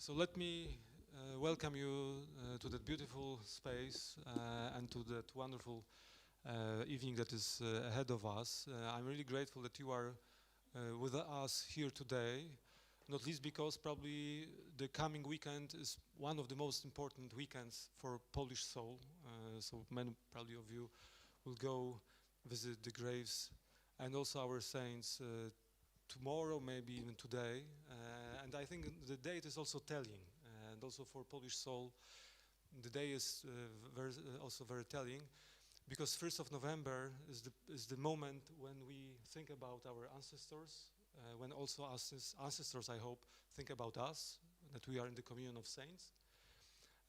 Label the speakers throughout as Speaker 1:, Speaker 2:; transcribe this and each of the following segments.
Speaker 1: So let me welcome you to that beautiful space and to that wonderful evening that is ahead of us. I'm really grateful that you are with us here today, not least because probably the coming weekend is one of the most important weekends for Polish soul. So many probably of you will go visit the graves and also our saints tomorrow, maybe even today, and I think the date is also telling, and also for Polish soul, the day is also very telling, because 1st of November is the moment when we think about our ancestors, when also ancestors, I hope, think about us, that we are in the communion of saints,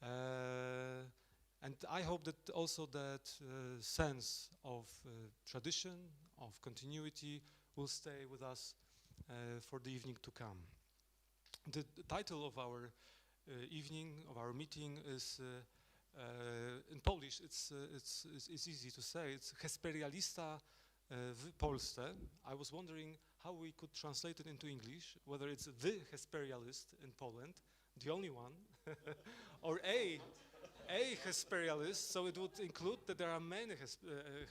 Speaker 1: and I hope that also that sense of tradition, of continuity, will stay with us for the evening to come. The title of our evening, of our meeting, is in Polish. It's easy to say. It's Hesperialista w Polsce. I was wondering how we could translate it into English. Whether it's the Hesperialist in Poland, the only one, or a Hesperialist. So it would include that there are many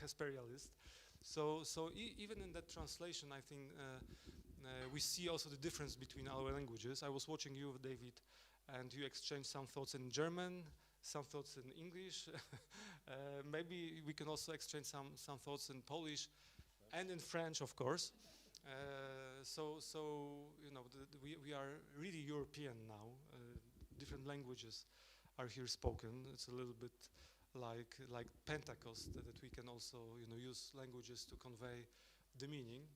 Speaker 1: Hesperialists. So even in that translation, I think we see also the difference between our languages. I was watching you, David, and you exchanged some thoughts in German, some thoughts in English. Maybe we can also exchange some thoughts in Polish and in French, of course. So you know, we are really European now. Different languages are here spoken. It's a little bit like Pentecost, that we can also, you know, use languages to convey the meaning.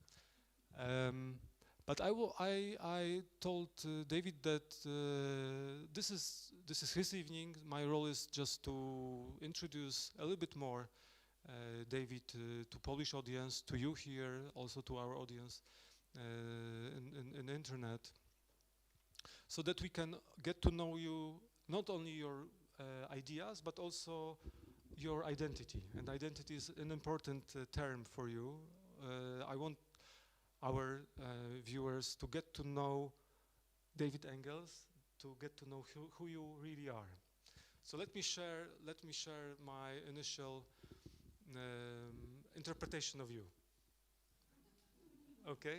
Speaker 1: But I told David that this is his evening. My role is just to introduce a little bit more David to Polish audience, to you here, also to our audience in internet, so that we can get to know you, not only your ideas, but also your identity. And identity is an important term for you. I want our viewers to get to know David Engels, to get to know who you really are. So let me share my initial interpretation of you. Okay?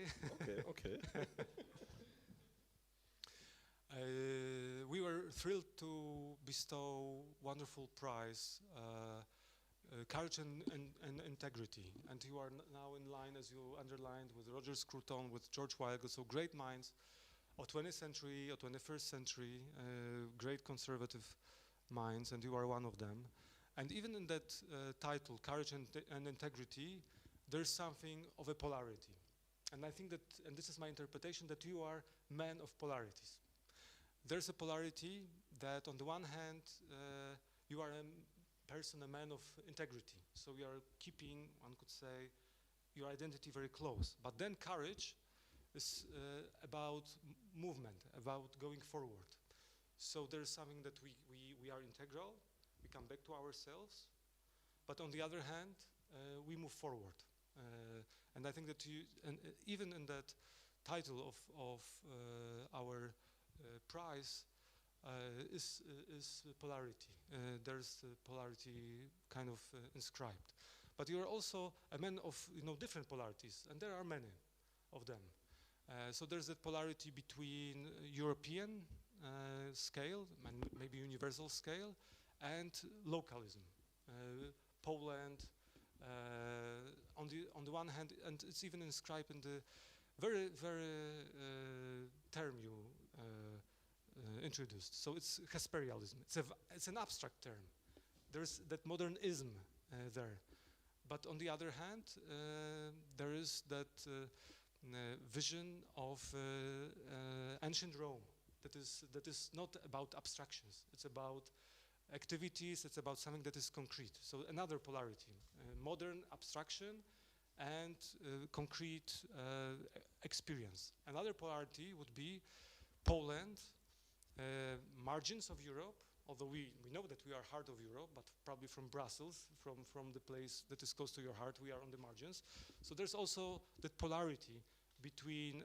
Speaker 2: Okay.
Speaker 1: We were thrilled to bestow wonderful prize, Courage and Integrity, and you are now in line, as you underlined, with Roger Scruton, with George Wielki, so great minds of 20th century or 21st century, great conservative minds, and you are one of them. And even in that title, Courage and Integrity, there's something of a polarity. And I think that, and this is my interpretation, that you are men of polarities. There's a polarity that, on the one hand, you are a person, a man of integrity. So you are keeping, one could say, your identity very close. But then courage is about movement, about going forward. So there's something that we are integral, we come back to ourselves, but on the other hand, we move forward. And I think that even in that title of our prize is polarity. There's polarity kind of inscribed. But you are also a man of, you know, different polarities, and there are many of them. So there's that polarity between European scale, and maybe universal scale, and localism. Poland, on the one hand, and it's even inscribed in the very term you introduced. So it's Hesperialism. It's an abstract term. There's that modernism there. But on the other hand, there is that vision of ancient Rome that is not about abstractions. It's about activities. It's about something that is concrete. So another polarity: modern abstraction and concrete experience. Another polarity would be Poland, margins of Europe, although we know that we are heart of Europe, but probably from Brussels, from the place that is close to your heart, we are on the margins. So there's also that polarity between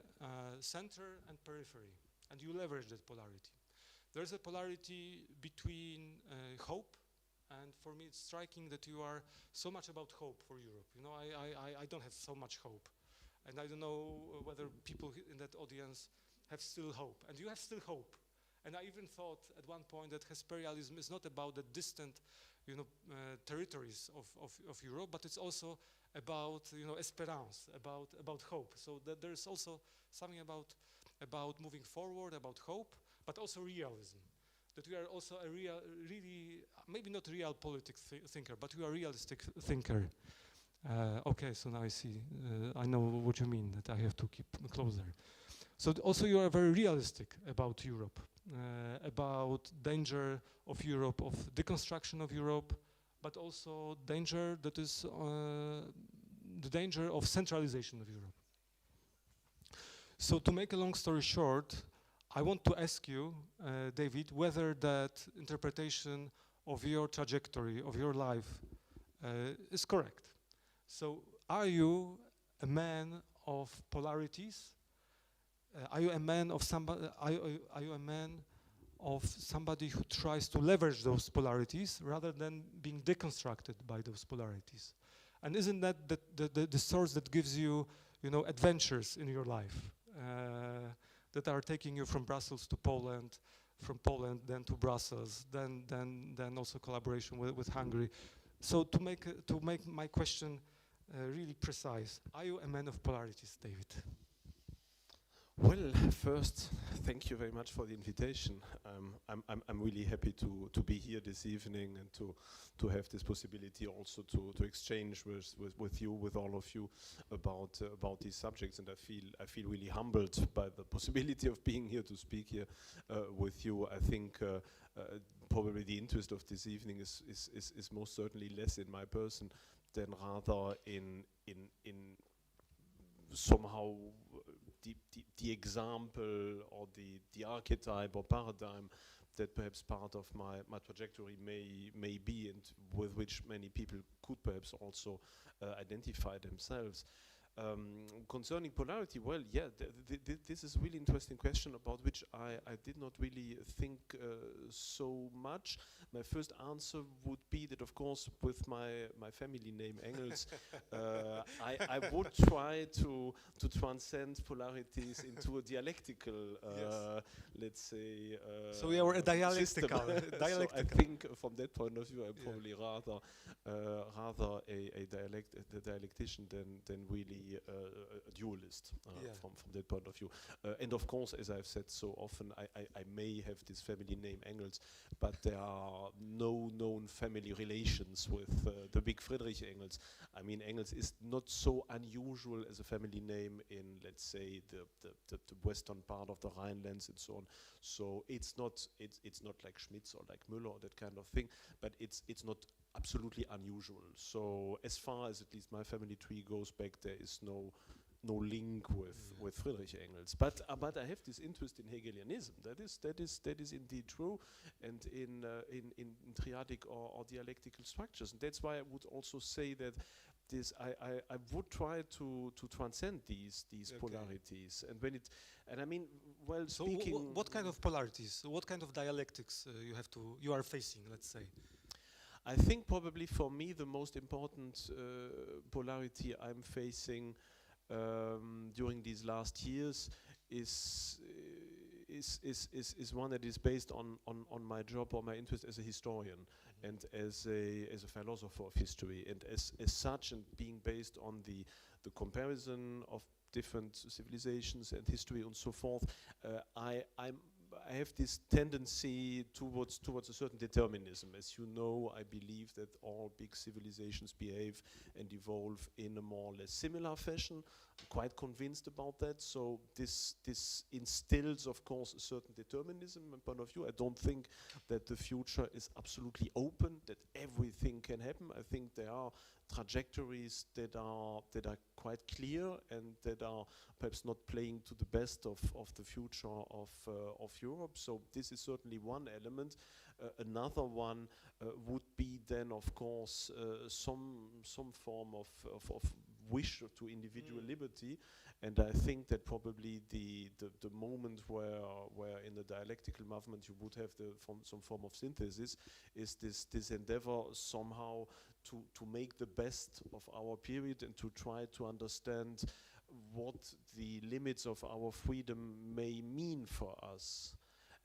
Speaker 1: center and periphery, and you leverage that polarity. there's a polarity between hope, and for me it's striking that you are so much about hope for Europe. You know, I don't have so much hope, and I don't know whether people in that audience have still hope, and you have still hope. And I even thought at one point that Hesperialism is not about the distant, you know, territories of Europe, but it's also about, you know, espérance, about hope. So that there's also something about moving forward, about hope, but also realism. That we are also a really, maybe not real politics thinker, but we are a realistic thinker. Okay, so now I see, I know what you mean, that I have to keep closer. So also you are very realistic about Europe, about danger of Europe, of deconstruction of Europe, but also danger that is the danger of centralization of Europe. So to make a long story short, I want to ask you, David, whether that interpretation of your trajectory, of your life, is correct. So are you a man of polarities? Are you a man of somebody? Are you a man of somebody who tries to leverage those polarities rather than being deconstructed by those polarities? And isn't that the source that gives you, you know, adventures in your life that are taking you from Brussels to Poland, from Poland then to Brussels, then also collaboration with Hungary? So to make my question really precise, are you a man of polarities, David?
Speaker 2: Well, first, thank you very much for the invitation. I'm really happy to be here this evening and to have this possibility also to exchange with you, with all of you, about these subjects. And I feel really humbled by the possibility of being here to speak here with you. I think probably the interest of this evening is most certainly less in my person than rather in somehow the example or the archetype or paradigm that perhaps part of my trajectory may be, and with which many people could perhaps also identify themselves. Concerning polarity, well, yeah, this is a really interesting question about which I did not really think so much. My first answer would be that, of course, with my family name Engels, I would try to transcend polarities into a dialectical, yes, let's say,
Speaker 1: so we are a dialectical.
Speaker 2: So I think from that point of view, I'm probably rather a dialectician than really a dualist from that point of view. And of course, as I've said so often, I may have this family name Engels, but there are no known family relations with the big Friedrich Engels. I mean, Engels is not so unusual as a family name in, let's say, the western part of the Rhinelands and so on. So it's not like Schmitz or like Müller or that kind of thing, but it's not absolutely unusual. So as far as at least my family tree goes back, there is no link with Friedrich Engels. But I have this interest in Hegelianism. That is indeed true, and in triadic or dialectical structures. And that's why I would also say that I would try to transcend these polarities. And I mean, well,
Speaker 1: so
Speaker 2: speaking.
Speaker 1: What kind of polarities? What kind of dialectics you are facing? Let's say.
Speaker 2: I think probably for me the most important polarity I'm facing during these last years is one that is based on my job or my interest as a historian, mm-hmm, and as a philosopher of history, and as such, and being based on the comparison of different civilizations and history and so forth. I have this tendency towards a certain determinism. As you know, I believe that all big civilizations behave and evolve in a more or less similar fashion. I'm quite convinced about that. So this instills, of course, a certain determinism and point of view. I don't think that the future is absolutely open, that everything can happen. I think there are trajectories that are quite clear and that are perhaps not playing to the best of the future of Europe. So this is certainly one element. Another one would be then, of course, some form of wish to individual liberty. And I think that probably the moment where in the dialectical movement you would have some form of synthesis is this endeavor somehow to make the best of our period and to try to understand what the limits of our freedom may mean for us.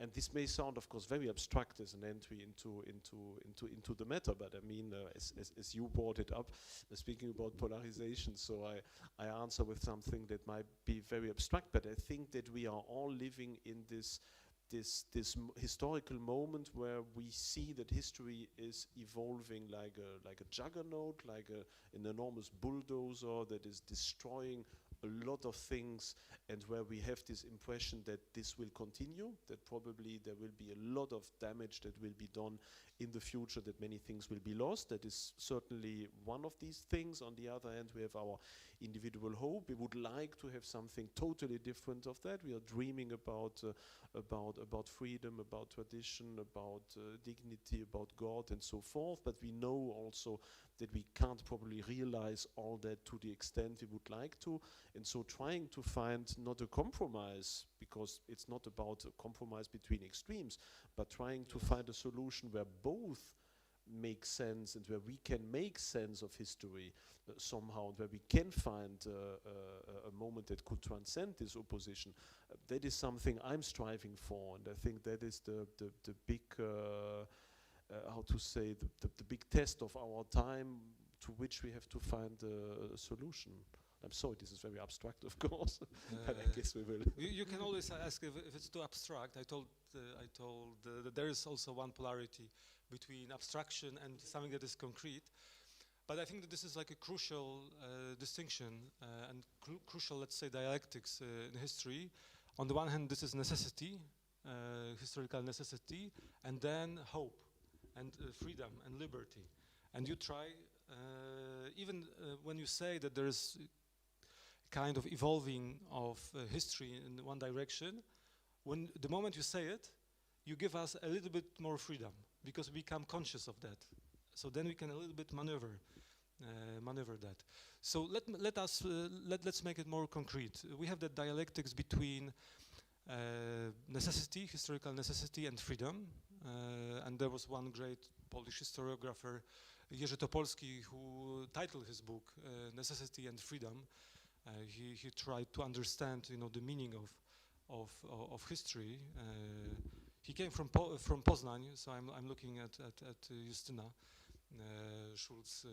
Speaker 2: And this may sound, of course, very abstract as an entry into the matter, but I mean, as you brought it up, speaking about polarization, so I answer with something that might be very abstract, but I think that we are all living in this historical moment where we see that history is evolving like a juggernaut, like an enormous bulldozer that is destroying a lot of things, and where we have this impression that this will continue, that probably there will be a lot of damage that will be done in the future, that many things will be lost. That is certainly one of these things. On the other hand, we have our individual hope. We would like to have something totally different of that. We are dreaming about freedom, about tradition, about dignity, about God, and so forth. But we know also that we can't probably realize all that to the extent we would like to. And so trying to find not a compromise, because it's not about a compromise between extremes, but trying to find a solution where both make sense and where we can make sense of history somehow, and where we can find a moment that could transcend this opposition. That is something I'm striving for, and I think that is the big how to say, the big test of our time, to which we have to find a solution. I'm sorry, this is very abstract, of course, but I guess we will.
Speaker 1: You can always ask if it's too abstract. I told that there is also one polarity between abstraction and something that is concrete. But I think that this is like a crucial distinction and crucial, let's say, dialectics in history. On the one hand, this is necessity, historical necessity, and then hope and freedom and liberty. And you try, even when you say that there is kind of evolving of history in one direction, when the moment you say it, you give us a little bit more freedom, because we become conscious of that. So then we can a little bit maneuver that. So let's make it more concrete. We have the dialectics between necessity, historical necessity, and freedom. And there was one great Polish historiographer, Jerzy Topolski, who titled his book "Necessity and Freedom." He tried to understand, the meaning of history. He came from Poznań, so I'm looking at Justyna Schulz.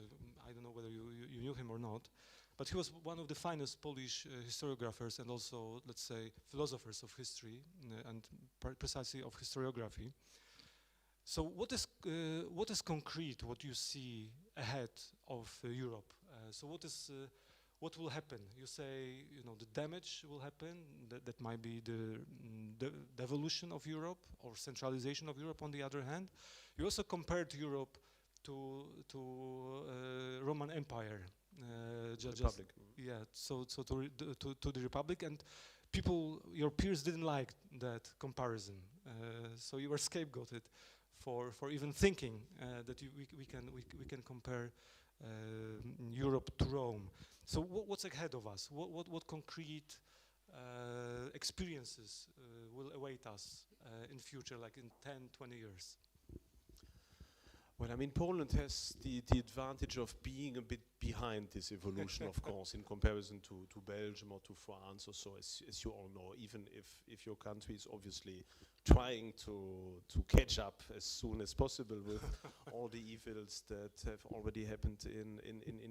Speaker 1: I don't know whether you knew him or not, but he was one of the finest Polish historiographers and also, let's say, philosophers of history and precisely of historiography. So what is concrete, what you see ahead of Europe? So what will happen? You say, the damage will happen. That might be the evolution of Europe or centralization of Europe. On the other hand, you also compared Europe to Roman Empire,
Speaker 2: Republic.
Speaker 1: Yeah. So to the Republic, and your peers didn't like that comparison. So you were scapegoated for even thinking that we can compare Europe to Rome. So what's ahead of us? What concrete experiences will await us in future, like in 10, 20 years?
Speaker 2: Well, I mean, Poland has the advantage of being a bit behind this evolution, of course, in comparison to Belgium or to France or so, as you all know, even if your country is obviously trying to catch up as soon as possible with all the evils that have already happened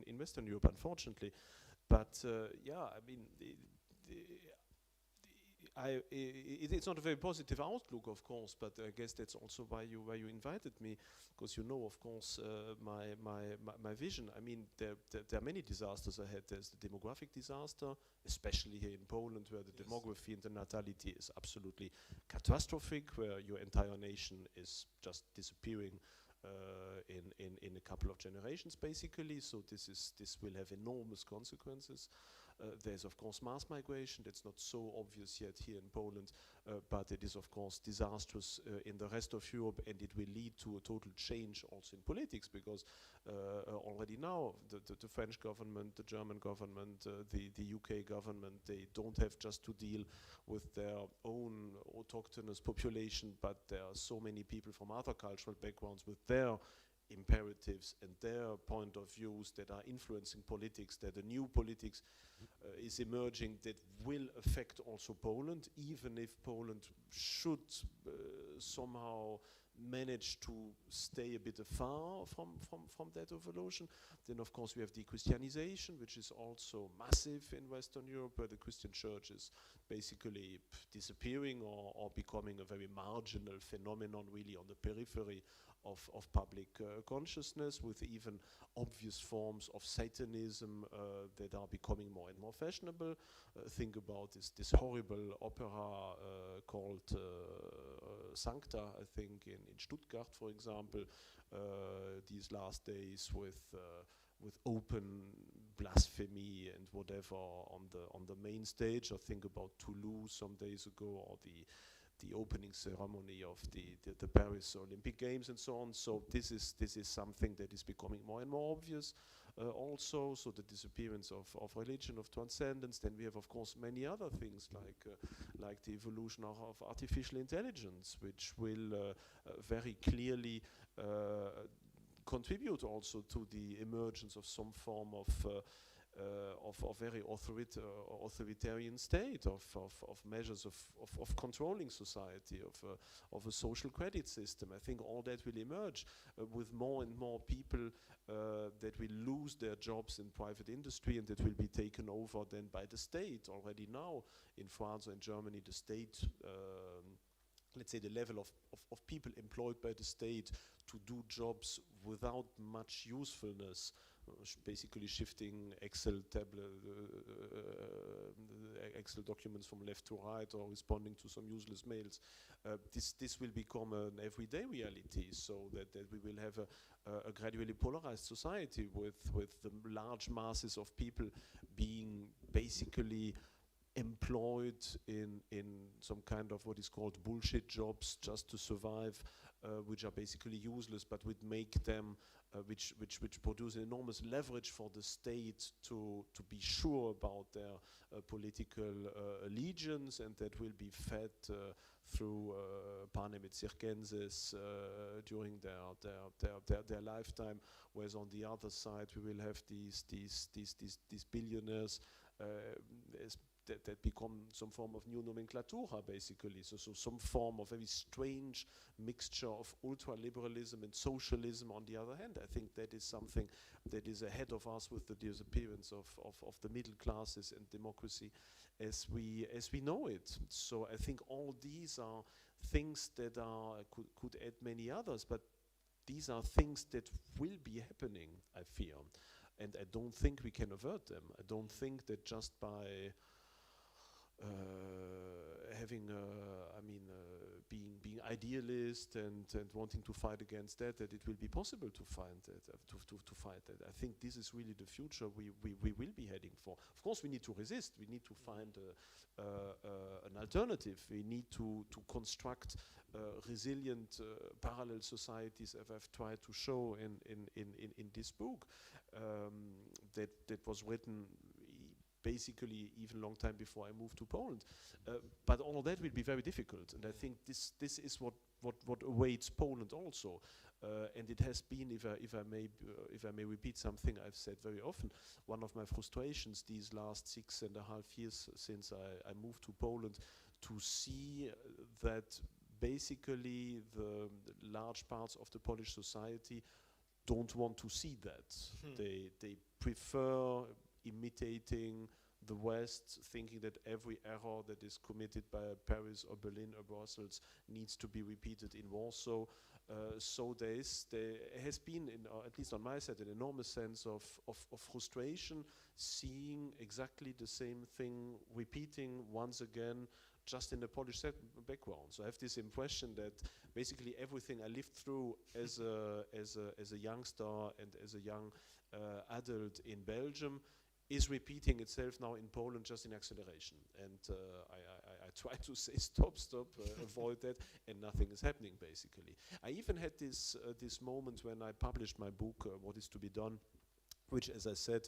Speaker 2: in Western Europe, unfortunately. But yeah, I mean, it's not a very positive outlook, of course, but I guess that's also why you invited me, because of course, my vision. I mean, there are many disasters ahead. There's the demographic disaster, especially here in Poland, where the demography and the natality is absolutely catastrophic, where your entire nation is just disappearing in a couple of generations, basically. So this will have enormous consequences. There's of course mass migration. That's not so obvious yet here in Poland, but it is of course disastrous in the rest of Europe, and it will lead to a total change also in politics, because already now the French government, the German government, the UK government, they don't have just to deal with their own autochthonous population, but there are so many people from other cultural backgrounds with their imperatives and their point of views that are influencing politics, that a new politics is emerging that will affect also Poland, even if Poland should somehow manage to stay a bit afar from that evolution. Then of course we have de-Christianization, which is also massive in Western Europe, where the Christian church is basically disappearing or becoming a very marginal phenomenon, really on the periphery of public consciousness, with even obvious forms of Satanism that are becoming more and more fashionable. Think about this horrible opera called Sancta, I think, in Stuttgart, for example, these last days, with open blasphemy and whatever on the main stage. Or think about Toulouse some days ago, or the opening ceremony of the Paris Olympic Games and so on. So this is something that is becoming more and more obvious. Also, so the disappearance of religion, of transcendence. Then we have, of course, many other things like the evolution of artificial intelligence, which will very clearly contribute also to the emergence of some form of very authoritarian state, of measures of controlling society, of a social credit system. I think all that will emerge with more and more people that will lose their jobs in private industry, and that will be taken over then by the state. Already now in France or in Germany, the state, let's say the level of people employed by the state to do jobs without much usefulness, basically shifting Excel documents from left to right, or responding to some useless mails. This will become an everyday reality, so that we will have a gradually polarized society with the large masses of people being basically employed in some kind of what is called bullshit jobs just to survive, which are basically useless, but would make them which produce enormous leverage for the state to be sure about their political allegiance, and that will be fed through panem et circenses during their lifetime. Whereas on the other side, we will have these billionaires that become some form of new nomenclatura, basically. So some form of very strange mixture of ultra-liberalism and socialism on the other hand. I think that is something that is ahead of us with the disappearance of the middle classes and democracy as we know it. So I think all these are things that could add many others, but these are things that will be happening, I fear. And I don't think we can avert them. I don't think that just by being idealist and wanting to fight against that it will be possible to find that, to fight that. I think this is really the future we will be heading for. Of course, we need to resist. We need to find an alternative. We need to construct resilient parallel societies, as I've tried to show in this book, that was written basically even long time before I moved to Poland. But all of that will be very difficult, and I think this is what awaits Poland also. And it has been, if I may repeat something I've said very often, one of my frustrations these last 6.5 years since I moved to Poland, to see that basically the large parts of the Polish society don't want to see that. They prefer imitating the West, thinking that every error that is committed by Paris or Berlin or Brussels needs to be repeated in Warsaw. So there has been, at least on my side, an enormous sense of frustration, seeing exactly the same thing repeating once again, just in the Polish background. So I have this impression that basically everything I lived through as a youngster and as a young adult in Belgium is repeating itself now in Poland just in acceleration. And I try to say stop, avoid that, and nothing is happening basically. I even had this moment when I published my book, What is to be Done, which, as I said,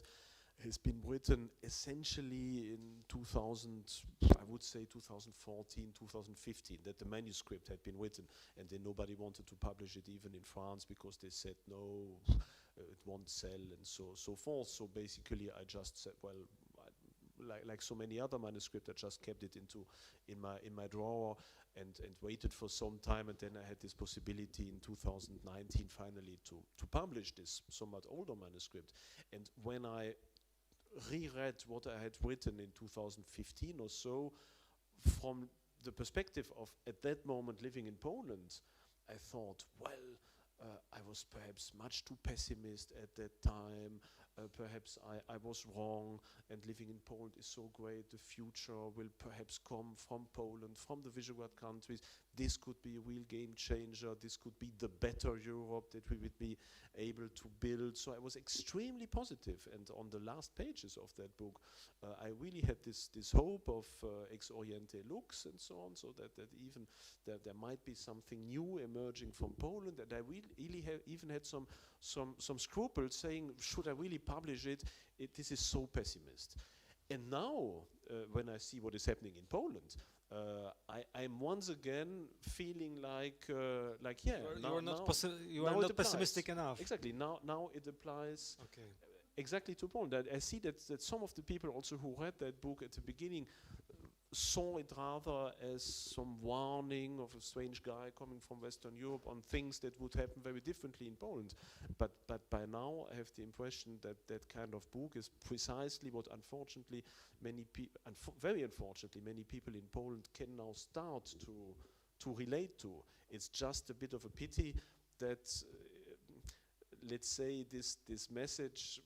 Speaker 2: has been written essentially in 2000, I would say 2014, 2015, that the manuscript had been written, and then nobody wanted to publish it even in France because they said no, it won't sell and so forth. So basically I just said, well, like so many other manuscripts, I just kept it in my drawer and waited for some time, and then I had this possibility in 2019 finally to publish this somewhat older manuscript. And when I reread what I had written in 2015 or so, from the perspective of at that moment living in Poland, I thought, well, I was perhaps much too pessimist at that time. Perhaps I was wrong, and living in Poland is so great. The future will perhaps come from Poland, from the Visegrad countries. This could be a real game changer. This could be the better Europe that we would be able to build. So I was extremely positive, and on the last pages of that book, I really had this hope of ex oriente lux and so on, so that even there might be something new emerging from Poland. And I really even had some scruples saying, should I really publish it? This is so pessimist. And now, when I see what is happening in Poland, I'm once again feeling like yeah.
Speaker 1: You are not pessimistic enough.
Speaker 2: Exactly. Now it applies.
Speaker 1: Okay.
Speaker 2: Exactly to Poland. I see that some of the people also who read that book at the beginning saw it rather as some warning of a strange guy coming from Western Europe on things that would happen very differently in Poland. But by now I have the impression that that kind of book is precisely what unfortunately very unfortunately many people in Poland can now start to relate to. It's just a bit of a pity that let's say this message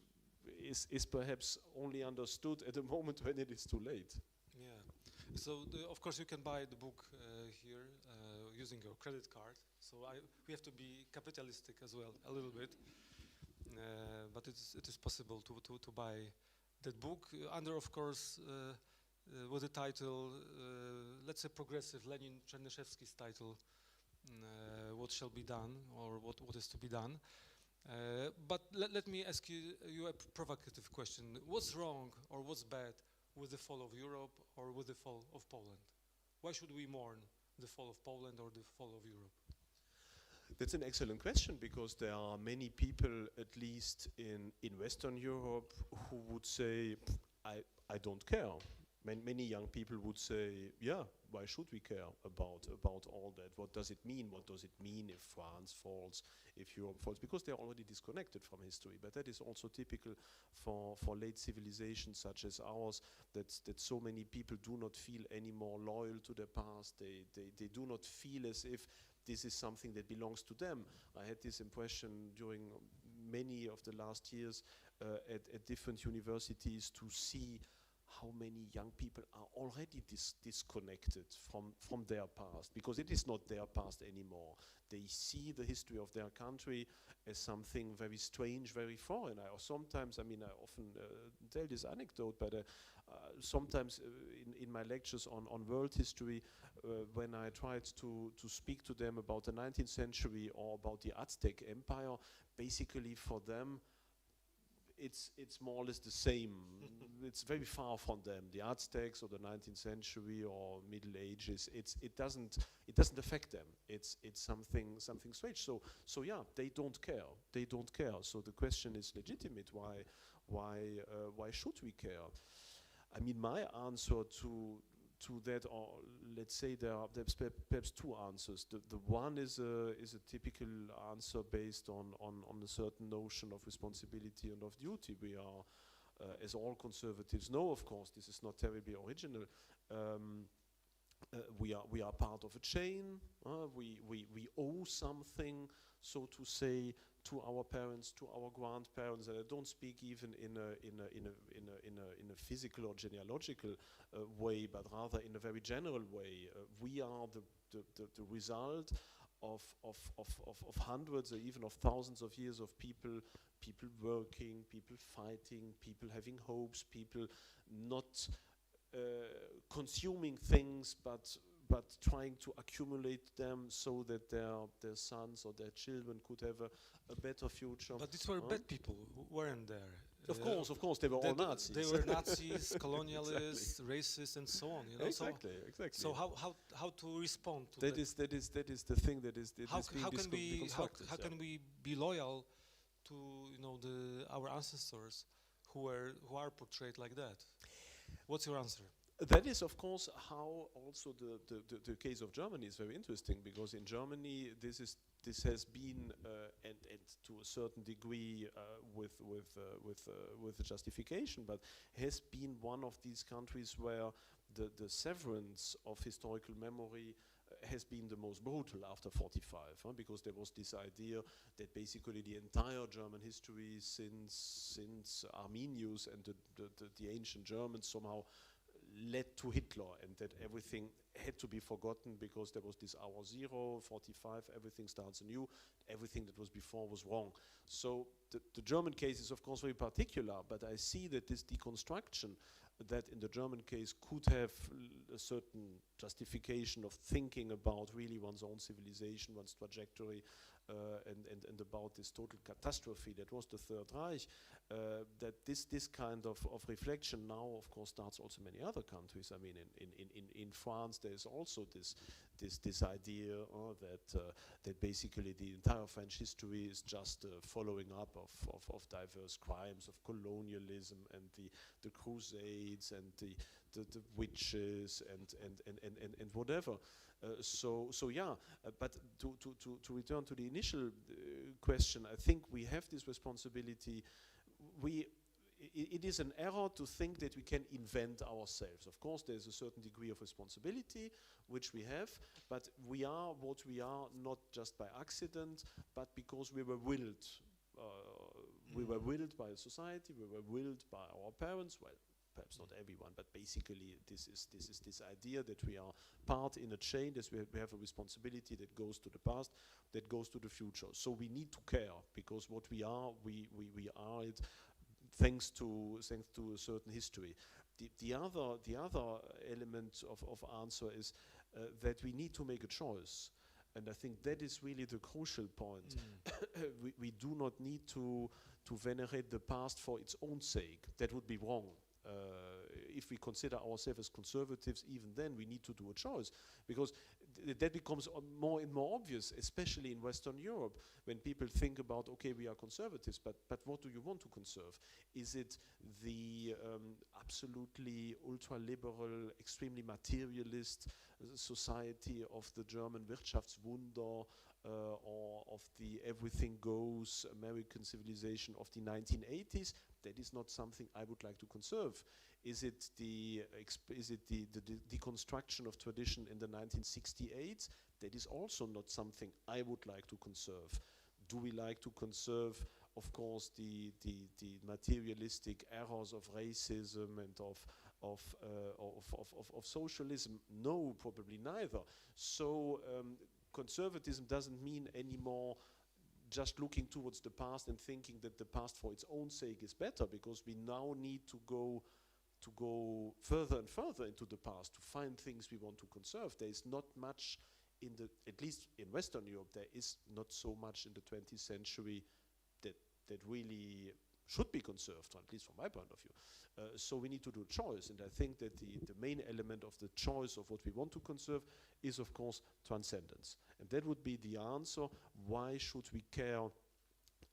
Speaker 2: is perhaps only understood at a moment when it is too late.
Speaker 1: Yeah. So of course you can buy the book here using your credit card. So we have to be capitalistic as well a little bit, but it is possible to buy that book under, of course, with the title, let's say progressive Lenin Chernyshevsky's title, What Shall Be Done, or what is to be done. But let me ask you a provocative question. What's wrong or what's bad with the fall of Europe or with the fall of Poland? Why should we mourn the fall of Poland or the fall of Europe?
Speaker 2: That's an excellent question, because there are many people, at least in Western Europe, who would say, I don't care. Many young people would say, yeah, why should we care about all that? What does it mean? What does it mean if France falls, if Europe falls? Because they're already disconnected from history. But that is also typical for late civilizations such as ours, that so many people do not feel any more loyal to their past. They do not feel as if this is something that belongs to them. I had this impression during many of the last years at different universities to see how many young people are already disconnected from their past, because it is not their past anymore. They see the history of their country as something very strange, very foreign. I often tell this anecdote, but sometimes in my lectures on world history, when I tried to speak to them about the 19th century or about the Aztec Empire, basically for them, it's more or less the same. It's very far from them. The Aztecs or the 19th century or Middle Ages, it doesn't affect them. It's something strange. So yeah, they don't care. They don't care. So the question is legitimate. Why should we care? I mean, my answer to that, or let's say there's perhaps two answers. The one is a typical answer based on a certain notion of responsibility and of duty. We are, as all conservatives know, of course, this is not terribly original. We are part of a chain. We owe something, so to say, to our parents, to our grandparents, and I don't speak even in a physical or genealogical way, but rather in a very general way. We are the result of hundreds or even of thousands of years of people working, people fighting, people having hopes, people not consuming things, but trying to accumulate them so that their sons or their children could have a better future.
Speaker 1: But these were bad people, weren't there?
Speaker 2: Of course, they were all Nazis.
Speaker 1: They were Nazis, colonialists, racists, and so on. You know?
Speaker 2: Exactly.
Speaker 1: So how to respond to
Speaker 2: that? That is the thing that is
Speaker 1: how
Speaker 2: can
Speaker 1: we be loyal to our ancestors who are portrayed like that? What's your answer?
Speaker 2: That is, of course, how also the case of Germany is very interesting, because in Germany this has been and to a certain degree with the justification, but has been one of these countries where the severance of historical memory has been the most brutal after 45, because there was this idea that basically the entire German history since Arminius and the ancient Germans somehow led to Hitler, and that everything had to be forgotten because there was this hour zero, 45, everything starts anew, everything that was before was wrong. So the German case is of course very particular, but I see that this deconstruction that in the German case could have a certain justification of thinking about really one's own civilization, one's trajectory, and about this total catastrophe that was the Third Reich, that this kind of reflection now of course starts also many other countries. I mean, in France there is also this idea that basically the entire French history is just following up of diverse crimes of colonialism and the Crusades and the witches and whatever. So yeah, but to return to the initial question, I think we have this responsibility. It is an error to think that we can invent ourselves. Of course, there's a certain degree of responsibility which we have, but we are what we are not just by accident, but because we were willed. We were willed by a society. We were willed by our parents. Well, perhaps not everyone, but basically this is this idea that we are part in a chain, that we have a responsibility that goes to the past, that goes to the future. So we need to care, because what we are are it thanks to a certain history. The other element of answer is that we need to make a choice. And I think that is really the crucial point. We do not need to venerate the past for its own sake. That would be wrong. If we consider ourselves as conservatives, even then we need to do a choice, because that becomes more and more obvious, especially in Western Europe, when people think about, okay, we are conservatives, but what do you want to conserve? Is it the absolutely ultra-liberal, extremely materialist society of the German Wirtschaftswunder, or of the everything goes American civilization of the 1980s? That is not something I would like to conserve. Is it the deconstruction of tradition in the 1968s? That is also not something I would like to conserve. Do we like to conserve, of course, the materialistic errors of racism and of socialism? No, probably neither. So conservatism doesn't mean anymore just looking towards the past and thinking that the past for its own sake is better, because we now need to go further and further into the past to find things we want to conserve. There is not much at least in Western Europe, there is not so much in the 20th century that really should be conserved, at least from my point of view. So we need to do a choice, and I think that the main element of the choice of what we want to conserve is, of course, transcendence. And that would be the answer. Why should we care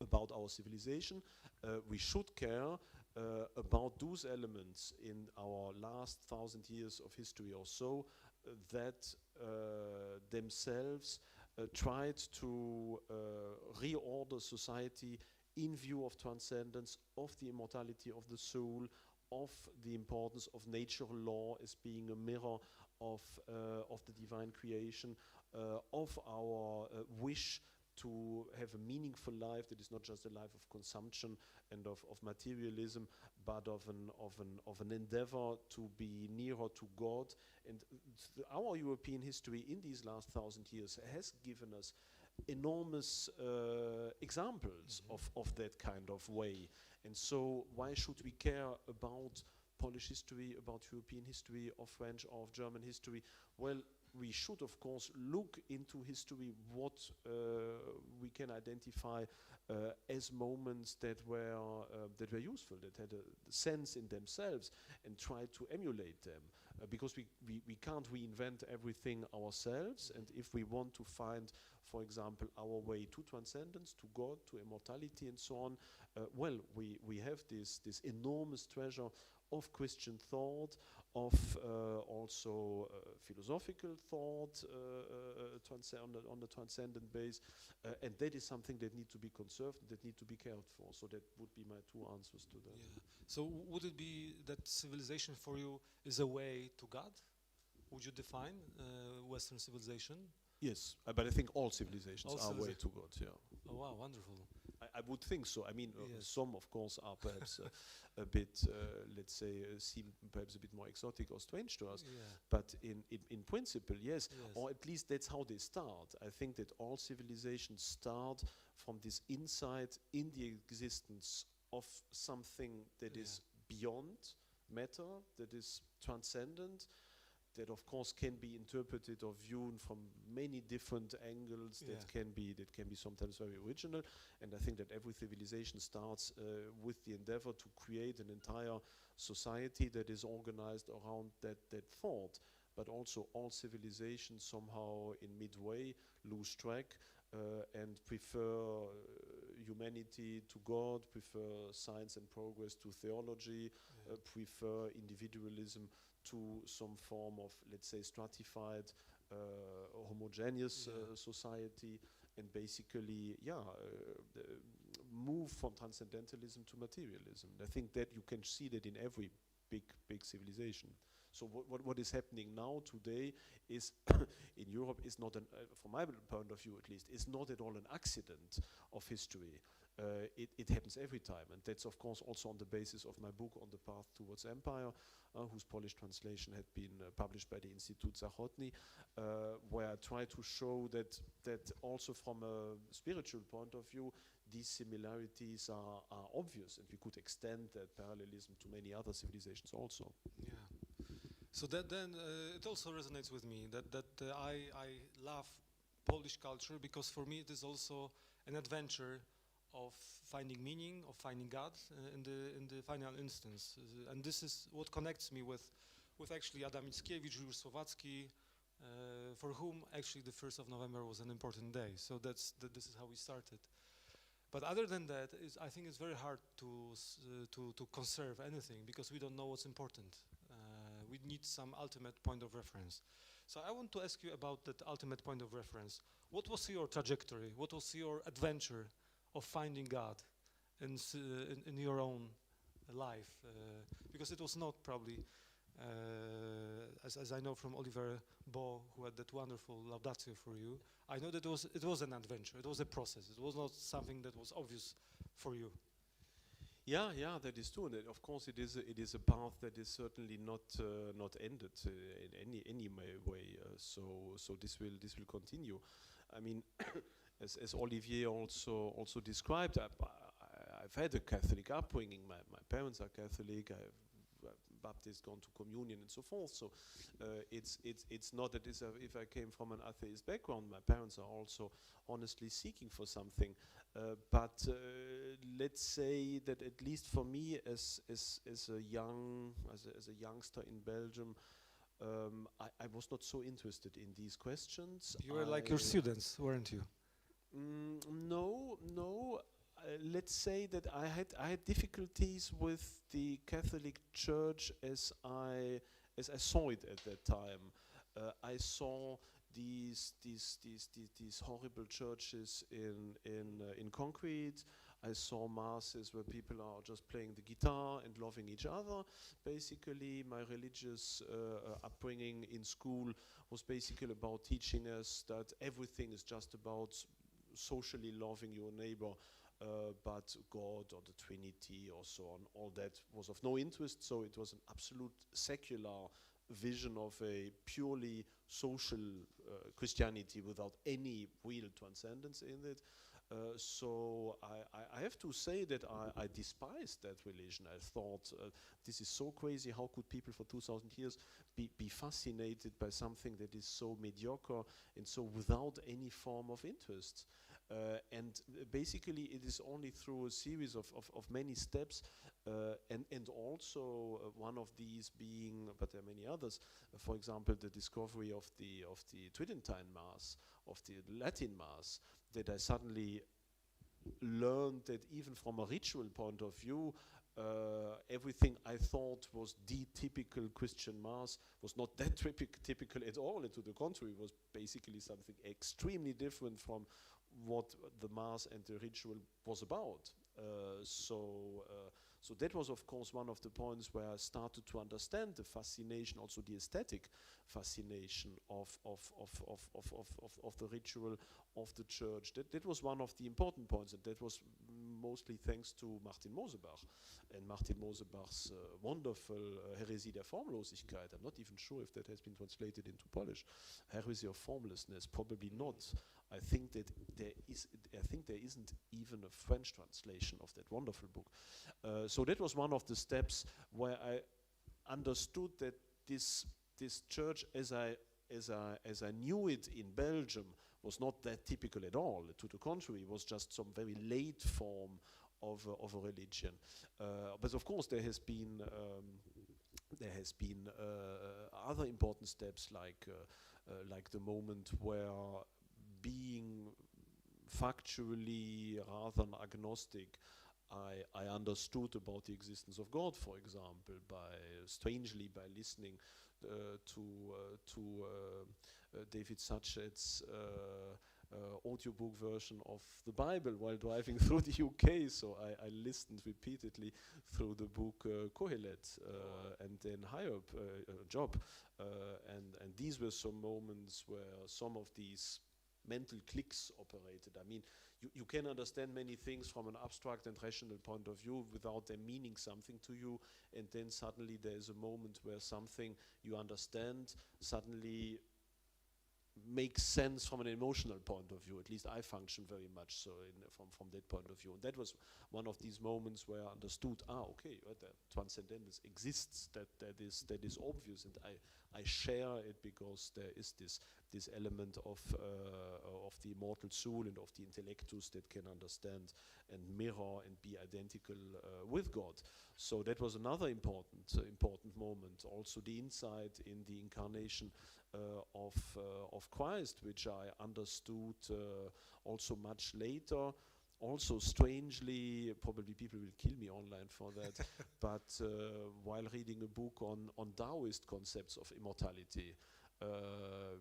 Speaker 2: about our civilization? We should care about those elements in our last 1,000 years of history or so that themselves tried to reorder society in view of transcendence, of the immortality of the soul, of the importance of natural law as being a mirror of the divine creation, of our wish to have a meaningful life that is not just a life of consumption and of materialism, but of an endeavor to be nearer to God. And our European history in these last 1,000 years has given us enormous examples of that kind of way. And so why should we care about Polish history, about European history, or French or of German history? Well, we should, of course, look into history, what we can identify as moments that were useful, that had a sense in themselves, and try to emulate them. Because we can't reinvent everything ourselves, and if we want to find, for example, our way to transcendence, to God, to immortality, and so on, well, we have this enormous treasure of Christian thought, of also philosophical thought on the transcendent base, and that is something that needs to be conserved, that needs to be cared for. So that would be my two answers to that.
Speaker 1: Yeah. So would it be that civilization for you is a way to God? Would you define Western civilization?
Speaker 2: Yes, but I think all civilizations are a way to God, yeah.
Speaker 1: Oh wow, wonderful.
Speaker 2: I would think so. I mean,
Speaker 1: Yes.
Speaker 2: some, of course, are perhaps a bit, let's say, seem perhaps a bit more exotic or strange to us.
Speaker 1: Yeah.
Speaker 2: But in principle, yes.
Speaker 1: Yes.
Speaker 2: Or at least that's how they start. I think that all civilizations start from this insight in the existence of something that is beyond matter, that is transcendent, that of course can be interpreted or viewed from many different angles, that can be sometimes very original. And I think that every civilization starts with the endeavor to create an entire society that is organized around that thought. But also all civilizations somehow in midway lose track and prefer humanity to God, prefer science and progress to theology, prefer individualism to some form of, let's say, stratified, homogeneous society, and basically, move from transcendentalism to materialism. I think that you can see that in every big civilization. So what is happening now today is in Europe is not, from my point of view at least, is not at all an accident of history. It happens every time, and that's of course also on the basis of my book On the Path Towards Empire, whose Polish translation had been published by the Institute Zachotny, where I try to show that also from a spiritual point of view, these similarities are obvious, and we could extend that parallelism to many other civilizations also.
Speaker 1: Yeah. So then it also resonates with me that I love Polish culture, because for me it is also an adventure of finding meaning, of finding God in the final instance, and this is what connects me with actually Adam Mickiewicz, Juliusz Słowacki, for whom actually the 1st of November was an important day. So this is how we started. But other than that, I think it's very hard to conserve anything, because we don't know what's important. We need some ultimate point of reference. So I want to ask you about that ultimate point of reference. What was your trajectory? What was your adventure of finding God in your own life? Because it was not probably, as I know from Oliver Bo, who had that wonderful laudatio for you, I know that it was an adventure, it was a process, it was not something that was obvious for you.
Speaker 2: Yeah, that is true. And of course, it is a path that is certainly not ended in any way. So this will continue. I mean, as Olivier also described, I've had a Catholic upbringing. My parents are Catholic. I've Baptist, gone to communion, and so forth. So it's not that if I came from an atheist background, my parents are also honestly seeking for something. But let's say that at least for me, as a youngster in Belgium, I was not so interested in these questions.
Speaker 1: You were like your students, weren't you?
Speaker 2: No. Let's say that I had difficulties with the Catholic Church as I saw it at that time. I saw these horrible churches in concrete. I saw masses where people are just playing the guitar and loving each other. Basically, my religious upbringing in school was basically about teaching us that everything is just about socially loving your neighbor, but God or the Trinity or so on, all that was of no interest. So it was an absolute secular vision of a purely social Christianity without any real transcendence in it. So I have to say that I despised that religion. I thought, this is so crazy. How could people for 2,000 years be fascinated by something that is so mediocre and so without any form of interest? And basically it is only through a series of many steps, and also one of these being, but there are many others, for example, the discovery of the Tridentine Mass, of the Latin Mass, that I suddenly learned that even from a ritual point of view, everything I thought was the typical Christian Mass was not that typical at all, and to the contrary, was basically something extremely different from what the Mass and the ritual was about. So that was, of course, one of the points where I started to understand the fascination, also the aesthetic fascination of the ritual of the church. That was one of the important points, and that was mostly thanks to Martin Mosebach and Martin Mosebach's wonderful Heresie der Formlosigkeit. I'm not even sure if that has been translated into Polish. Heresy of Formlessness, probably not. I think there isn't even a French translation of that wonderful book. So that was one of the steps where I understood that this church, as I knew it in Belgium, was not that typical at all. To the contrary, it was just some very late form of a religion. But of course, there has been other important steps, like the moment where, being factually rather agnostic, I understood about the existence of God, for example, strangely by listening to David Sachet's audiobook version of the Bible while driving through the UK. So I listened repeatedly through the book Kohelet and then Hiob, Job, and these were some moments where some of these mental clicks operated. I mean, you can understand many things from an abstract and rational point of view without them meaning something to you, and then suddenly there is a moment where something you understand suddenly makes sense from an emotional point of view. At least I function very much so from that point of view. And that was one of these moments where I understood, okay, the transcendence exists, that is obvious, and I share it because there is this element of the immortal soul and of the intellectus that can understand and mirror and be identical with God. So that was another important moment. Also the insight in the incarnation of Christ, which I understood also much later. Also strangely, probably people will kill me online for that, but while reading a book on Taoist concepts of immortality,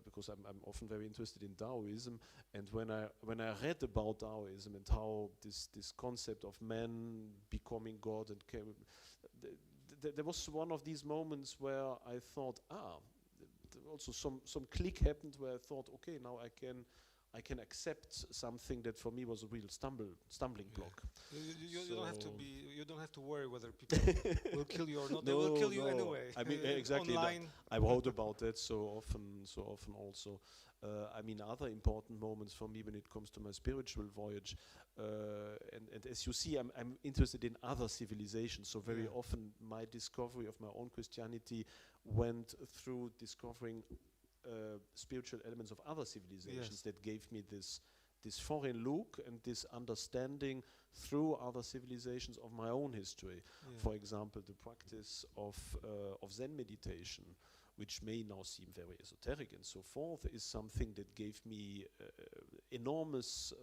Speaker 2: because I'm often very interested in Taoism, and when I read about Taoism and how this concept of man becoming God, and there was one of these moments where I thought, also some click happened where I thought, okay, now I can accept something that for me was a real stumbling block.
Speaker 1: You don't have to worry whether people will kill you or not. They will kill you anyway.
Speaker 2: I mean, exactly.
Speaker 1: Online.
Speaker 2: I wrote about that so often also. I mean, other important moments for me when it comes to my spiritual voyage, and as you see, I'm interested in other civilizations. So very often my discovery of my own Christianity went through discovering spiritual elements of other civilizations that gave me this foreign look and this understanding through other civilizations of my own history. For example, the practice of Zen meditation, which may now seem very esoteric and so forth, is something that gave me enormous,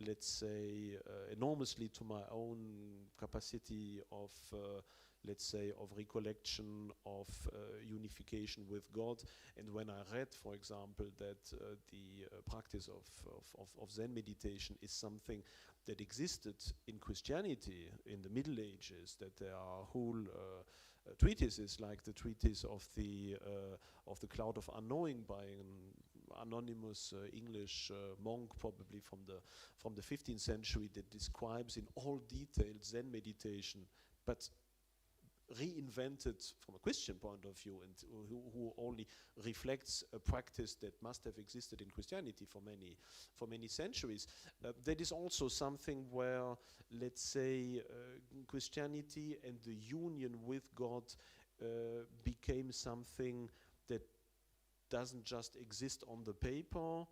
Speaker 2: let's say, enormously to my own capacity of let's say, of recollection, of unification with God. And when I read, for example, that the practice of Zen meditation is something that existed in Christianity in the Middle Ages, that there are whole treatises like the treatise of the Cloud of Unknowing by an anonymous English monk, probably from the 15th century, that describes in all detail Zen meditation, but reinvented from a Christian point of view, and who only reflects a practice that must have existed in Christianity for many centuries. That is also something where, let's say, Christianity and the union with God became something that doesn't just exist on the paper,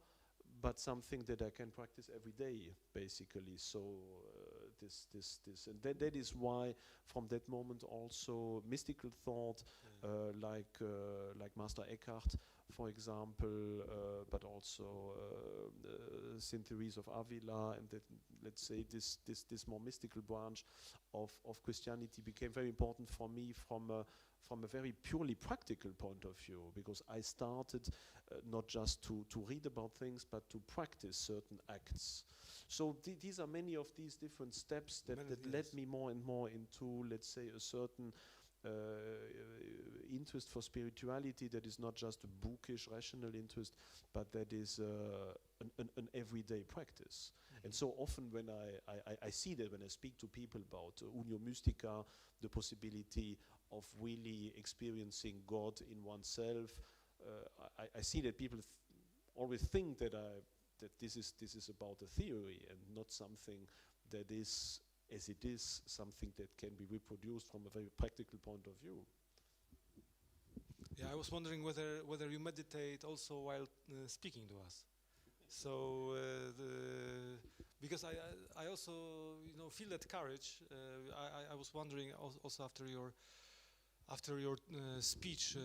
Speaker 2: but something that I can practice every day, basically. So and that is why, from that moment, also mystical thought, like Master Eckhart, for example, but also Saint Therese of Avila, and that, let's say, this more mystical branch of Christianity became very important for me from a very purely practical point of view, because I started not just to read about things, but to practice certain acts. So these are many of these different steps that led me more and more into, let's say, a certain interest for spirituality that is not just a bookish, rational interest, but that is an everyday practice. Mm-hmm. And so often when I see that when I speak to people about Unio Mystica, the possibility of really experiencing God in oneself, I see that people always think that this is about a theory and not something that is, as it is, something that can be reproduced from a very practical point of view.
Speaker 1: Yeah, I was wondering whether you meditate also while speaking to us. So because I also feel that courage. I was wondering also after your speech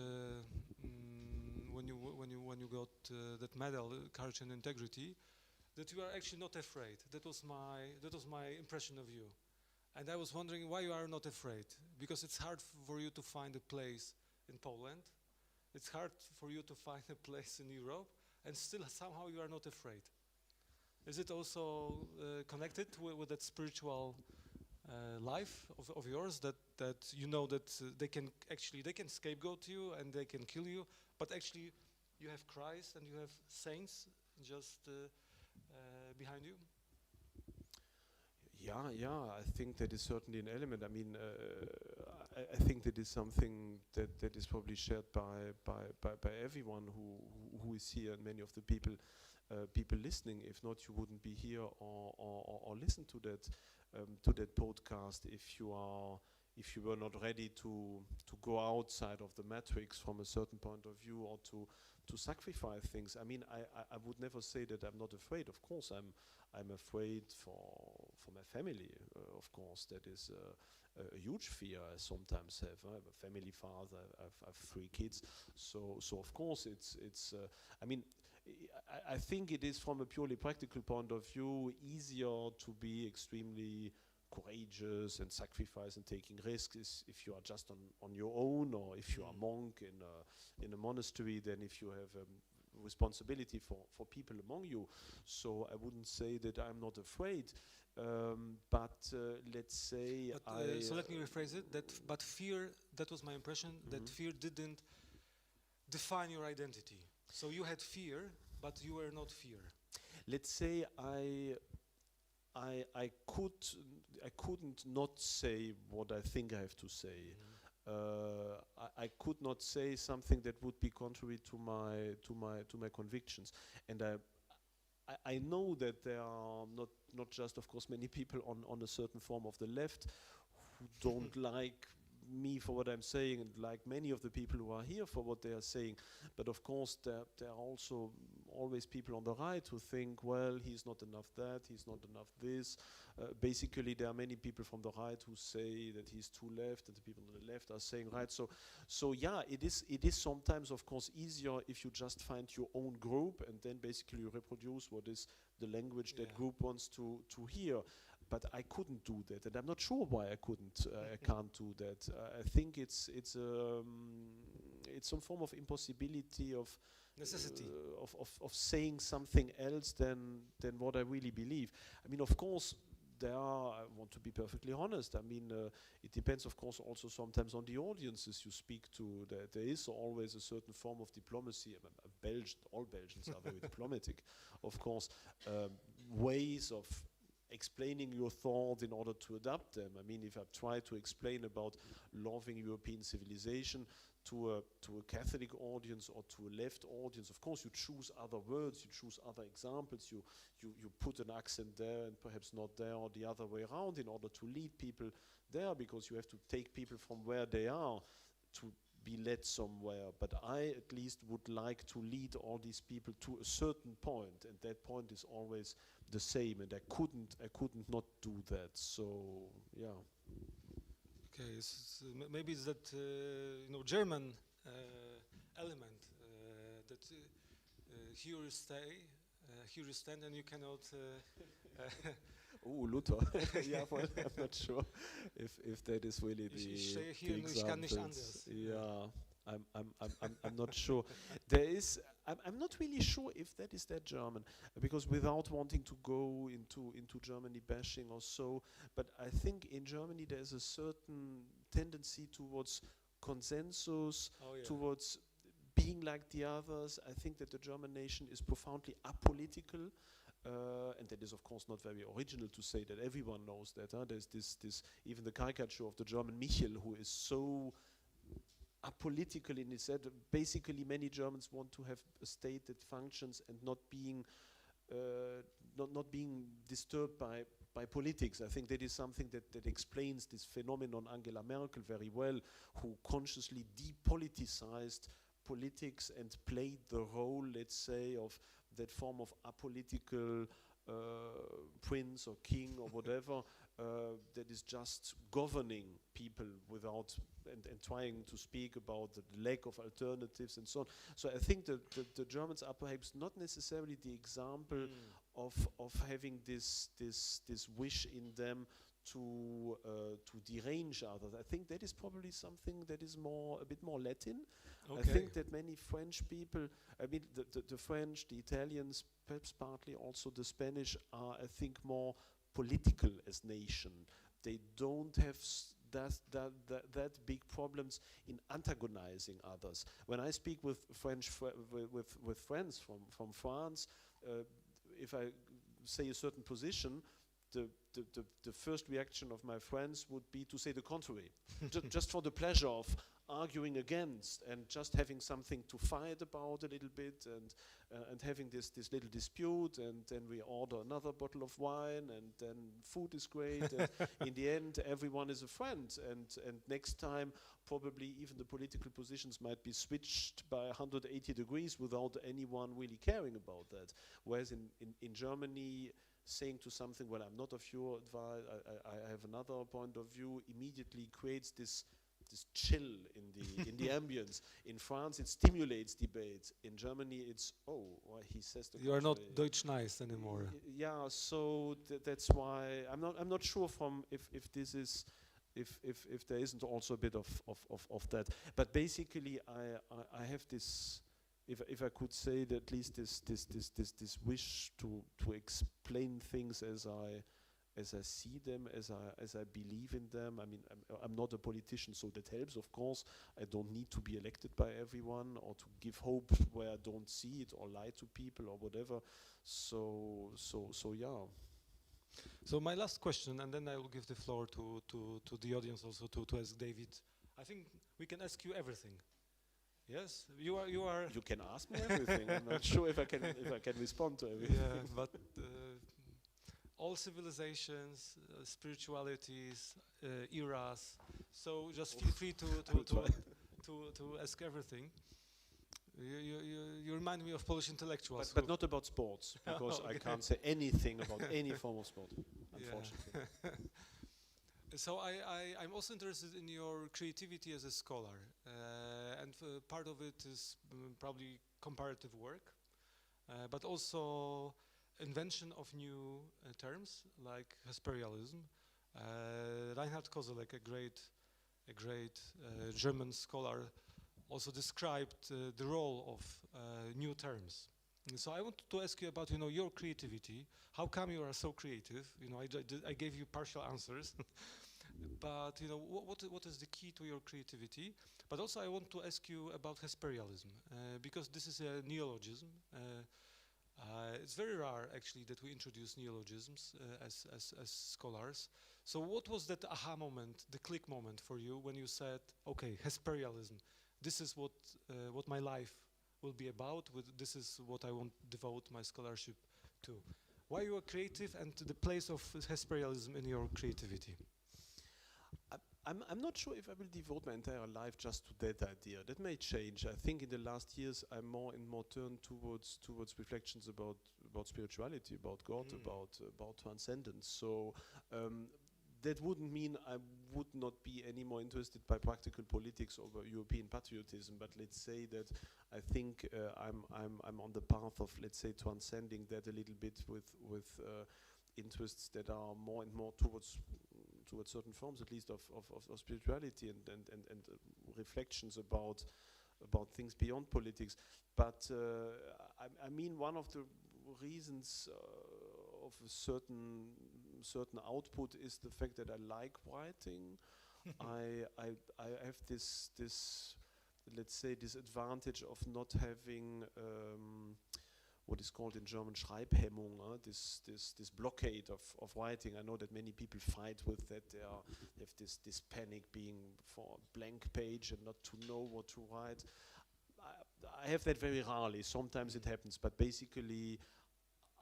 Speaker 1: when you got that medal, Courage and Integrity, that you are actually not afraid. That was my impression of you, and I was wondering why you are not afraid, because it's hard for you to find a place in Poland. It's hard for you to find a place in Europe, and still somehow you are not afraid. Is it also connected with that spiritual life of yours, that you know that they can scapegoat you and they can kill you, but actually you have Christ and you have saints just behind you?
Speaker 2: Yeah, I think that is certainly an element. I mean, I think that is something that is probably shared by everyone who is here, and many of the people listening. If not, you wouldn't be here or listen to that podcast if you were not ready to go outside of the matrix from a certain point of view, or to sacrifice things. I mean, I would never say that I'm not afraid. Of course, I'm afraid for my family. Of course, that is a huge fear I sometimes have. I'm a family father. I've 3 kids. So of course it's. I mean, I think it is, from a purely practical point of view, easier to be extremely courageous and sacrifice and taking risks if you are just on your own, or if you are a monk in a monastery, than if you have responsibility for people among you. So I wouldn't say that I'm not afraid, but let's say
Speaker 1: so let me rephrase it. But fear, that was my impression, that fear didn't define your identity. So you had fear, but you were not fear.
Speaker 2: Let's say I couldn't not say what I think I have to say. I could not say something that would be contrary to my convictions, and I know that there are not just, of course, many people on a certain form of the left who don't like me for what I'm saying, and like many of the people who are here for what they are saying. But of course there are also always people on the right who think, well, he's not enough that, he's not enough this. Basically there are many people from the right who say that he's too left, and the people on the left are saying right. So yeah, it is sometimes, of course, easier if you just find your own group and then basically you reproduce what is the language that group wants to hear. But I couldn't do that, and I'm not sure why I can't do that. I think it's some form of impossibility of
Speaker 1: necessity
Speaker 2: of saying something else than what I really believe. I mean, of course, there I want to be perfectly honest. I mean, it depends, of course, also sometimes on the audiences you speak to. There is always a certain form of diplomacy. All Belgians are very diplomatic, of course. Ways of explaining your thought in order to adapt them. I mean, if I try to explain about loving European civilization to a Catholic audience or to a left audience, of course you choose other words, you choose other examples, you put an accent there and perhaps not there, or the other way around, in order to lead people there, because you have to take people from where they are to be led somewhere. But I at least would like to lead all these people to a certain point, and that point is always the same, and I couldn't not do that. So yeah.
Speaker 1: Okay, so maybe it's that German element that here you stay, here you stand, and you cannot.
Speaker 2: Luther. Yeah, well, I'm not sure if that is really the examples. Yeah, I'm not sure. I'm not really sure if that is that German, because without wanting to go into Germany bashing or so, but I think in Germany there's a certain tendency towards consensus, towards being like the others. I think that the German nation is profoundly apolitical. And that is, of course, not very original to say that. Everyone knows that. There's this even the caricature of the German Michał, who is so apolitical in his head. Basically, many Germans want to have a state that functions and not being disturbed by politics. I think that is something that explains this phenomenon Angela Merkel very well, who consciously depoliticized politics and played the role, let's say, of that form of apolitical prince or king or whatever that is just governing people without and trying to speak about the lack of alternatives and so on. So I think that the Germans are perhaps not necessarily the example of having this wish in them to derange others. I think that is probably something that is a bit more Latin. Okay. I think that many French people, I mean the French, the Italians, perhaps partly also the Spanish, are I think more political as nation. They don't have that big problems in antagonizing others. When I speak with French with friends from France, if I say a certain position, the first reaction of my friends would be to say the contrary, just for the pleasure of arguing against and just having something to fight about a little bit and having this little dispute, and then we order another bottle of wine, and then food is great, and in the end everyone is a friend, and next time probably even the political positions might be switched by 180 degrees without anyone really caring about that. Whereas in Germany, saying to something, well, I'm not of your advice, I have another point of view, immediately creates this chill in the ambience. In France, it stimulates debate. In Germany, it's he says the.
Speaker 1: You are not Deutsch nice anymore.
Speaker 2: Yeah, so that's why I'm not sure if this is if there isn't also a bit of that. But basically, I have this. If I could say that at least this wish to explain things as I see them, as I believe in them. I mean, I'm not a politician, so that helps, of course. I don't need to be elected by everyone or to give hope where I don't see it or lie to people or whatever. So yeah.
Speaker 1: So my last question, and then I will give the floor to the audience also to ask David. I think we can ask you everything. Yes, you are.
Speaker 2: You can ask me everything. I'm not sure if I can respond to everything.
Speaker 1: Yeah, but all civilizations, spiritualities, eras. So just feel free to ask everything. You remind me of Polish intellectuals,
Speaker 2: but not about sports, because I can't say anything about any form of sport, unfortunately.
Speaker 1: Yeah. So I'm also interested in your creativity as a scholar, and part of it is probably comparative work, but also invention of new terms like Hesperialism. Reinhard Koselleck, a great German scholar, also described the role of new terms. So I wanted to ask you about, your creativity. How come you are so creative? I gave you partial answers, but what is the key to your creativity? But also I want to ask you about Hesperialism, because this is a neologism. It's very rare, actually, that we introduce neologisms as scholars. So what was that aha moment, the click moment for you when you said, okay, Hesperialism, this is what my life will be about, this is what I want to devote my scholarship to. Why you are creative and the place of Hesperialism in your creativity?
Speaker 2: I'm not sure if I will devote my entire life just to that idea. That may change. I think in the last years I'm more and more turned towards reflections about spirituality, about God, about transcendence. So that wouldn't mean I would not be any more interested by practical politics or European patriotism. But let's say that I think I'm on the path of, let's say, transcending that a little bit with interests that are more and more towards certain forms, at least, of spirituality and reflections about things beyond politics. But I mean, one of the reasons of a certain output is the fact that I like writing. I have this let's say this advantage of not having what is called in German Schreibhemmung, this blockade of writing. I know that many people fight with that. They have this panic being for a blank page and not to know what to write. I have that very rarely. Sometimes it happens, but basically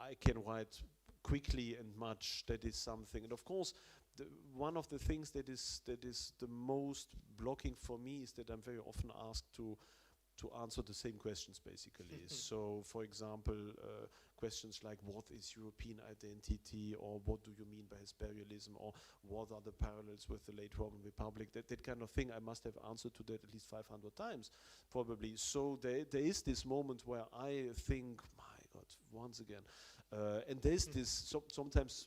Speaker 2: I can write quickly and much. That is something. And of course, one of the things that is the most blocking for me is that I'm very often asked to answer the same questions, basically. So, for example, questions like what is European identity, or what do you mean by Hesperialism, or what are the parallels with the late Roman Republic, that kind of thing. I must have answered to that at least 500 times, probably. So there is this moment where I think, my God, once again. And there's this, sometimes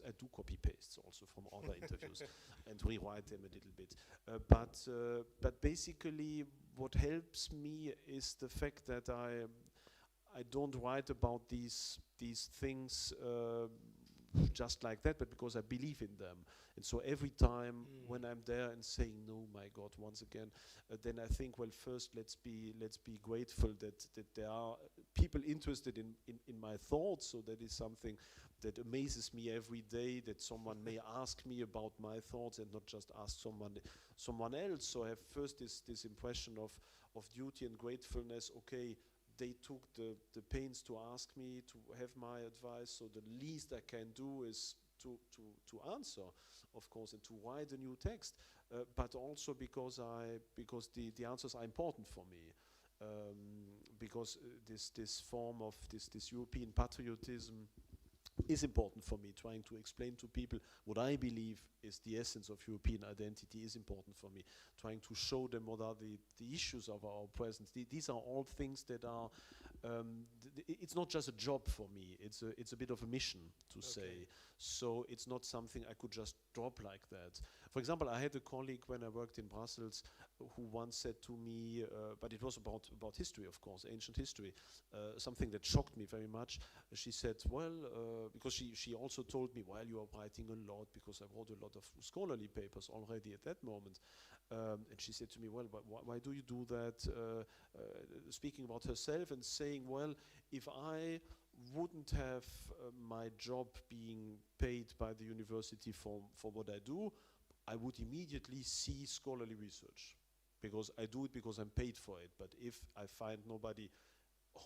Speaker 2: I do copy pastes also from other interviews and rewrite them a little bit. But basically what helps me is the fact that I don't write about these things just like that, but because I believe in them. And so every time when I'm there and saying, no, my God, once again, then I think, well, first let's be grateful that there are people interested in my thoughts. So that is something that amazes me every day, that someone may ask me about my thoughts and not just ask someone else. So I have first this impression of duty and gratefulness. Okay, they took the pains to ask me to have my advice, so the least I can do is to answer, of course, and to write a new text, but also because the answers are important for me, because this form of this European patriotism is important for me. Trying to explain to people what I believe is the essence of European identity is important for me. Trying to show them what are the issues of our present. These are all things that are, it's not just a job for me, it's a bit of a mission to say. So it's not something I could just drop like that. For example, I had a colleague when I worked in Brussels who once said to me, but it was about history, of course, ancient history, something that shocked me very much. She said, well, because she also told me, well, you are writing a lot, because I wrote a lot of scholarly papers already at that moment. And she said to me, well, why do you do that? Speaking about herself and saying, well, if I wouldn't have my job being paid by the university for what I do, I would immediately see scholarly research, because I do it because I'm paid for it. But if I find nobody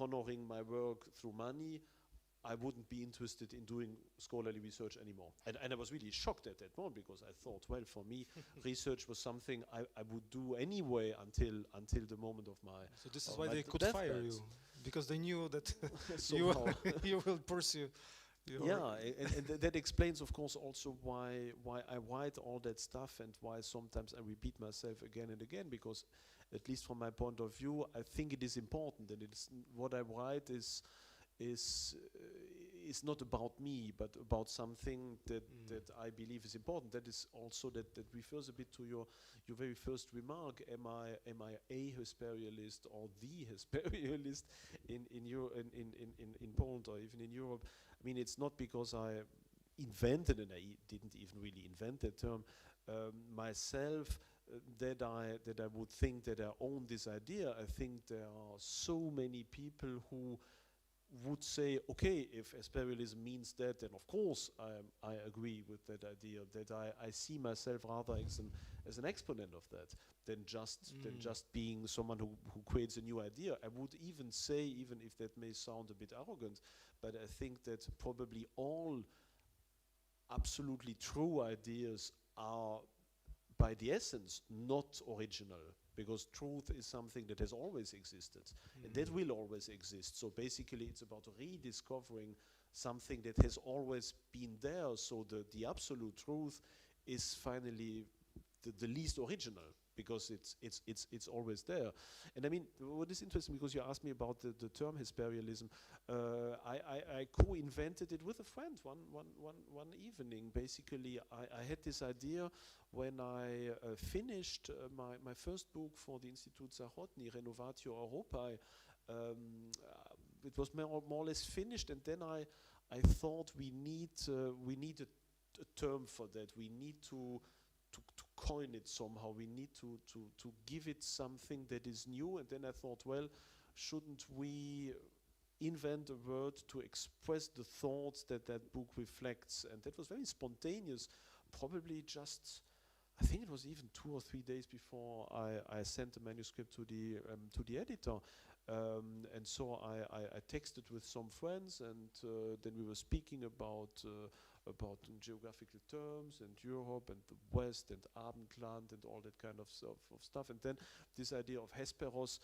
Speaker 2: honoring my work through money, I wouldn't be interested in doing scholarly research anymore. And I was really shocked at that moment, because I thought, well, for me, research was something I would do anyway until the moment of my.
Speaker 1: So this is why they could fire you, because they knew that you will pursue.
Speaker 2: Yeah, and that explains, of course, also why I write all that stuff, and why sometimes I repeat myself again and again, because at least from my point of view, I think it is important, and it's what I write is is not about me, but about something that I believe is important. That is also that refers a bit to your very first remark. Am I a Hesperialist or the Hesperialist in Poland or even in Europe? I mean, it's not because I invented, and I didn't even really invent that term myself, that I would think that I own this idea. I think there are so many people who would say, okay, if Hesperialism means that, then of course I agree with that idea, that I see myself rather as an exponent of that than just being someone who creates a new idea. I would even say, even if that may sound a bit arrogant, but I think that probably all absolutely true ideas are by the essence not original, because truth is something that has always existed and that will always exist. So basically it's about rediscovering something that has always been there, so the absolute truth is finally the least original, because it's always there. And I mean, what is interesting, because you asked me about the term Hesperialism, I co-invented it with a friend one evening. Basically, I had this idea when I finished my first book for the Institut Zahotny, Renovatio Europae. It was more or less finished, and then I thought we need a term for that. We need to coin it somehow. We need to give it something that is new. And then I thought, well, shouldn't we invent a word to express the thoughts that book reflects? And that was very spontaneous, probably just, I think it was even 2 or 3 days before I sent the manuscript to the editor. And so I texted with some friends, and then we were speaking about geographical terms and Europe and the West and Abendland and all that kind of stuff. And then this idea of Hesperos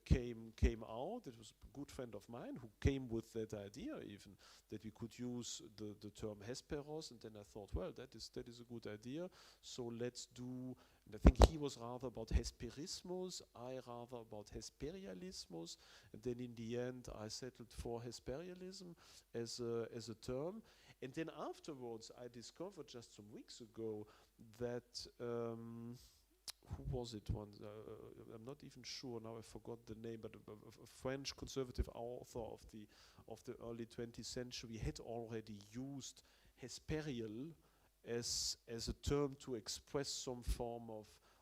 Speaker 2: came out. It was a good friend of mine who came with that idea, even that we could use the term Hesperos. And then I thought, well, that is a good idea. So let's do. And I think he was rather about Hesperismus, I rather about Hesperialismus, and then in the end I settled for Hesperialism as a term. And then afterwards I discovered just some weeks ago that who was it once? I'm not even sure now. I forgot the name, but a French conservative author of the early 20th century had already used Hesperial as a term to express some form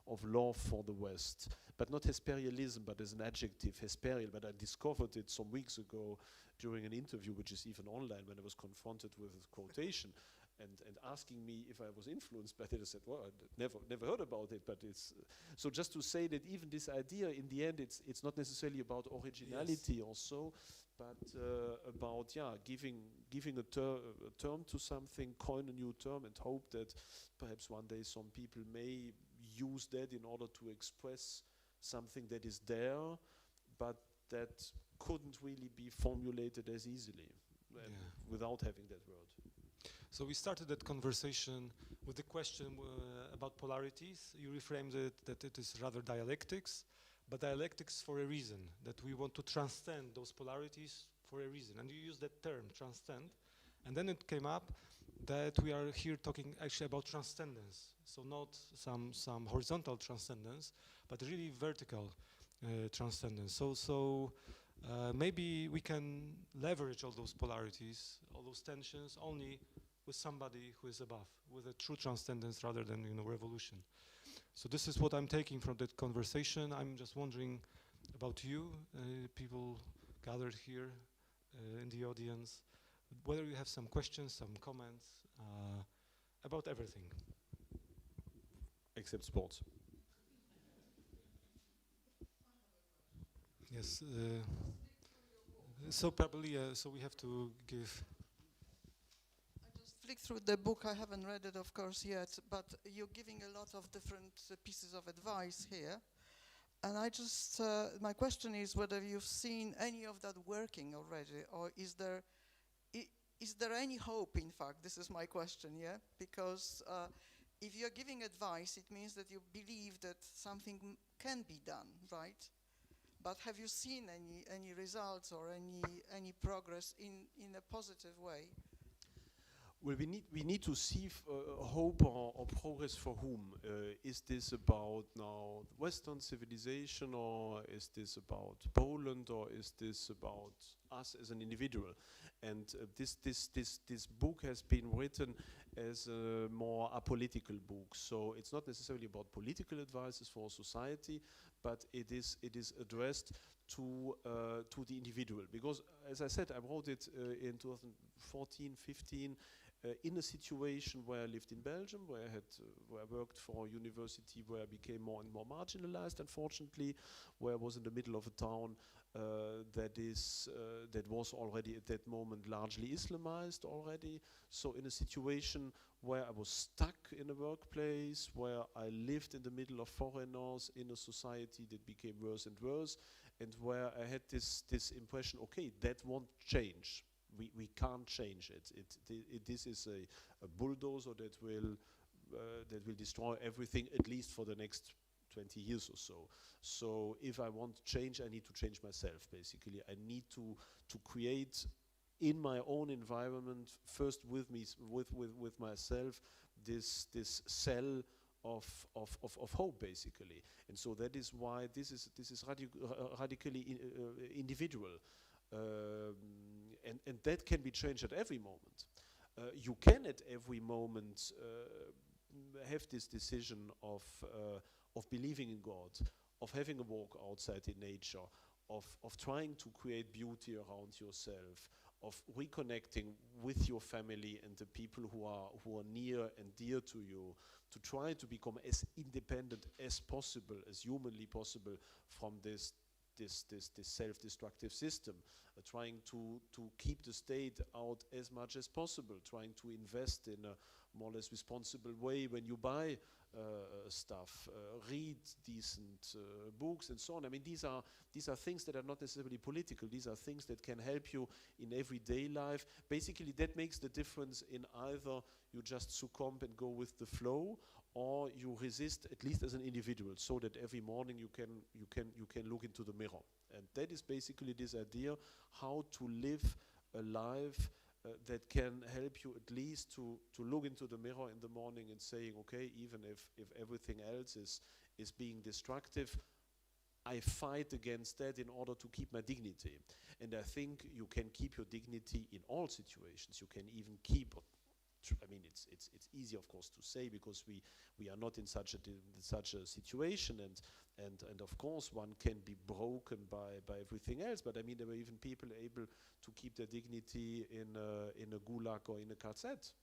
Speaker 2: of love for the West, but not Hesperialism, but as an adjective, Hesperial. But I discovered it some weeks ago during an interview, which is even online, when I was confronted with a quotation and asking me if I was influenced by it. I said, well, I never heard about it, but it's so just to say that even this idea, in the end, it's not necessarily about originality or so, but about giving a term to something, coin a new term, and hope that perhaps one day some people may use that in order to express something that is there, but that couldn't really be formulated as easily without having that word.
Speaker 1: So we started that conversation with the question about polarities. You reframed it that it is rather dialectics, but dialectics for a reason, that we want to transcend those polarities for a reason. And you use that term, transcend. And then it came up that we are here talking actually about transcendence. So not some horizontal transcendence, but really vertical transcendence. So maybe we can leverage all those polarities, all those tensions, only with somebody who is above, with a true transcendence rather than revolution. So this is what I'm taking from that conversation. I'm just wondering about you, people gathered here in the audience, whether you have some questions, some comments about everything.
Speaker 2: Except sports.
Speaker 1: Yes. So probably, so we have to give.
Speaker 3: I just flicked through the book. I haven't read it, of course, yet, but you're giving a lot of different pieces of advice here. And I just, my question is whether you've seen any of that working already, or is there any hope, in fact? This is my question, yeah? Because if you're giving advice, it means that you believe that something can be done, right? But have you seen any results or any progress in a positive way?
Speaker 2: Well, we need to see hope or progress for whom. Is this about now Western civilization, or is this about Poland, or is this about us as an individual? And this book has been written as a more apolitical book. So it's not necessarily about political advices for society, but it is addressed to the individual. Because, as I said, I wrote it in 2014, 15. In a situation where I lived in Belgium, where I worked for a university, where I became more and more marginalized, unfortunately, where I was in the middle of a town that was already at that moment largely Islamized already. So in a situation where I was stuck in a workplace, where I lived in the middle of foreigners in a society that became worse and worse, and where I had this impression, okay, that won't change. We can't change it. This is a bulldozer that will destroy everything, at least for the next 20 years or so. So if I want change, I need to change myself, basically. I need to create in my own environment, first with me, with myself, this cell of hope, basically. And so that is why this is radically individual. And that can be changed at every moment. You can at every moment have this decision of believing in God, of having a walk outside in nature, of trying to create beauty around yourself, of reconnecting with your family and the people who are near and dear to you, to try to become as independent as possible, as humanly possible, from this self-destructive system, trying to keep the state out as much as possible, trying to invest in a more or less responsible way when you buy stuff, read decent books and so on. I mean, these are things that are not necessarily political. These are things that can help you in everyday life. Basically, that makes the difference in either you just succumb and go with the flow, or you resist, at least as an individual, so that every morning you can look into the mirror. And that is basically this idea, how to live a life that can help you at least to look into the mirror in the morning and saying, okay, even if everything else is being destructive, I fight against that in order to keep my dignity. And I think you can keep your dignity in all situations. You can even keep, I mean, it's easy, of course, to say, because we are not in such a situation, and of course one can be broken by everything else. But I mean, there were even people able to keep their dignity in a gulag or in a KZ.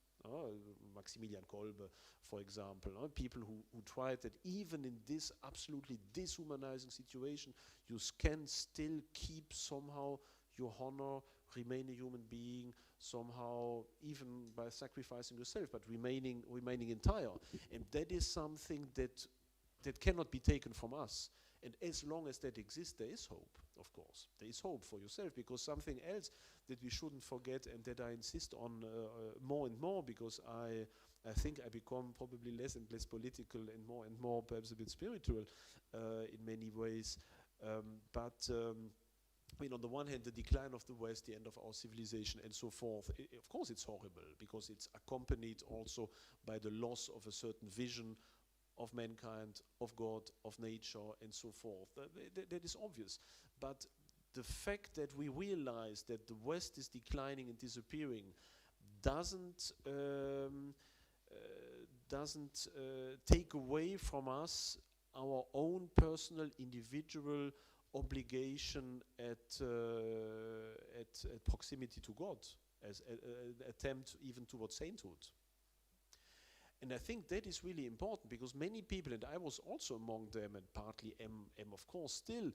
Speaker 2: Maximilian Kolbe, for example, people who tried that even in this absolutely dehumanizing situation, you can still keep somehow your honor, remain a human being, somehow, even by sacrificing yourself, but remaining entire. And that is something that cannot be taken from us. And as long as that exists, there is hope, of course. There is hope for yourself, because something else that we shouldn't forget, and that I insist on more and more, because I think I become probably less and less political and more perhaps a bit spiritual in many ways. I mean, on the one hand, the decline of the West, the end of our civilization, and so forth, of course it's horrible, because it's accompanied also by the loss of a certain vision of mankind, of God, of nature, and so forth. That is obvious. But the fact that we realize that the West is declining and disappearing doesn't take away from us our own personal, individual obligation at proximity to God, as an attempt even towards sainthood. And I think that is really important, because many people, and I was also among them, and partly am of course still,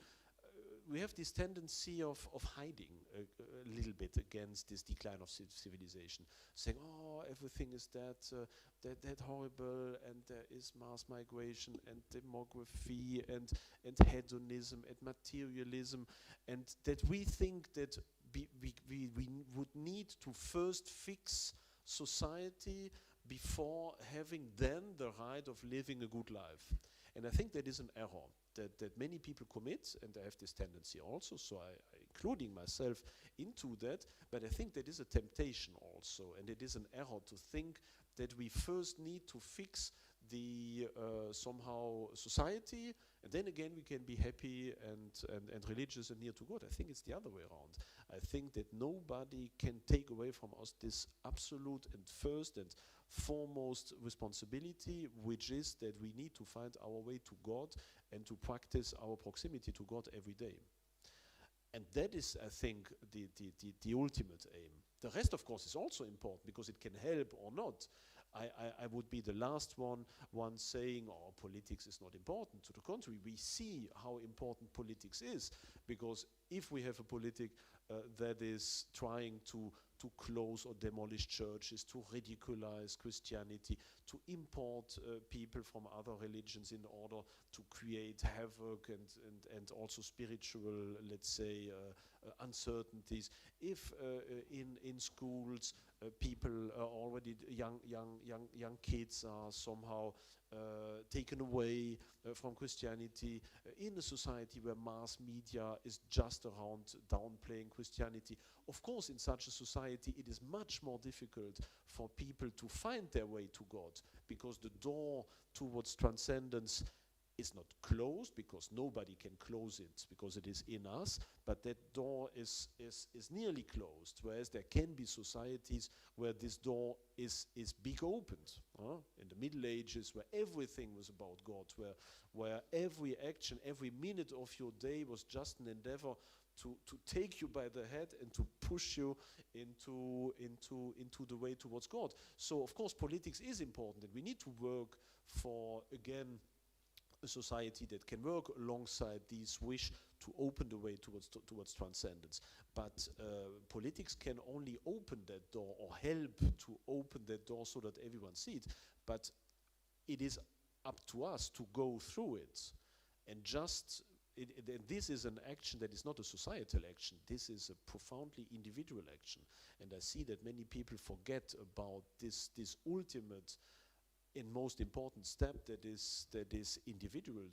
Speaker 2: we have this tendency of hiding a little bit against this decline of civilization, saying, oh, everything is that horrible, and there is mass migration and demography and hedonism and materialism, and that we think that we would need to first fix society before having then the right of living a good life. And I think that is an error. that many people commit, and I have this tendency also, so I including myself into that, but I think that is a temptation also, and it is an error to think that we first need to fix the somehow society, and then again we can be happy and religious and near to God. I think it's the other way around. I think that nobody can take away from us this absolute and first and foremost responsibility, which is that we need to find our way to God and to practice our proximity to God every day. And that is, I think, the ultimate aim. The rest, of course, is also important because it can help or not. I would be the last one saying, oh, politics is not important. To the contrary, we see how important politics is, because if we have a politic that is trying to close or demolish churches, to ridiculize Christianity, to import people from other religions in order to create havoc and also spiritual, let's say, uncertainties. If in schools people are already young kids are somehow taken away from Christianity, in a society where mass media is just around downplaying Christianity, of course in such a society it is much more difficult for people to find their way to God, because the door towards transcendence is not closed, because nobody can close it because it is in us, but that door is nearly closed, whereas there can be societies where this door is big opened. In the Middle Ages, where everything was about God, where every action, every minute of your day was just an endeavor to take you by the head and to push you into the way towards God. So of course politics is important, and we need to work for, again, a society that can work alongside this wish to open the way towards transcendence. But politics can only open that door or help to open that door so that everyone sees it. But it is up to us to go through it. And this is an action that is not a societal action. This is a profoundly individual action. And I see that many people forget about this ultimate and most important step, that is individual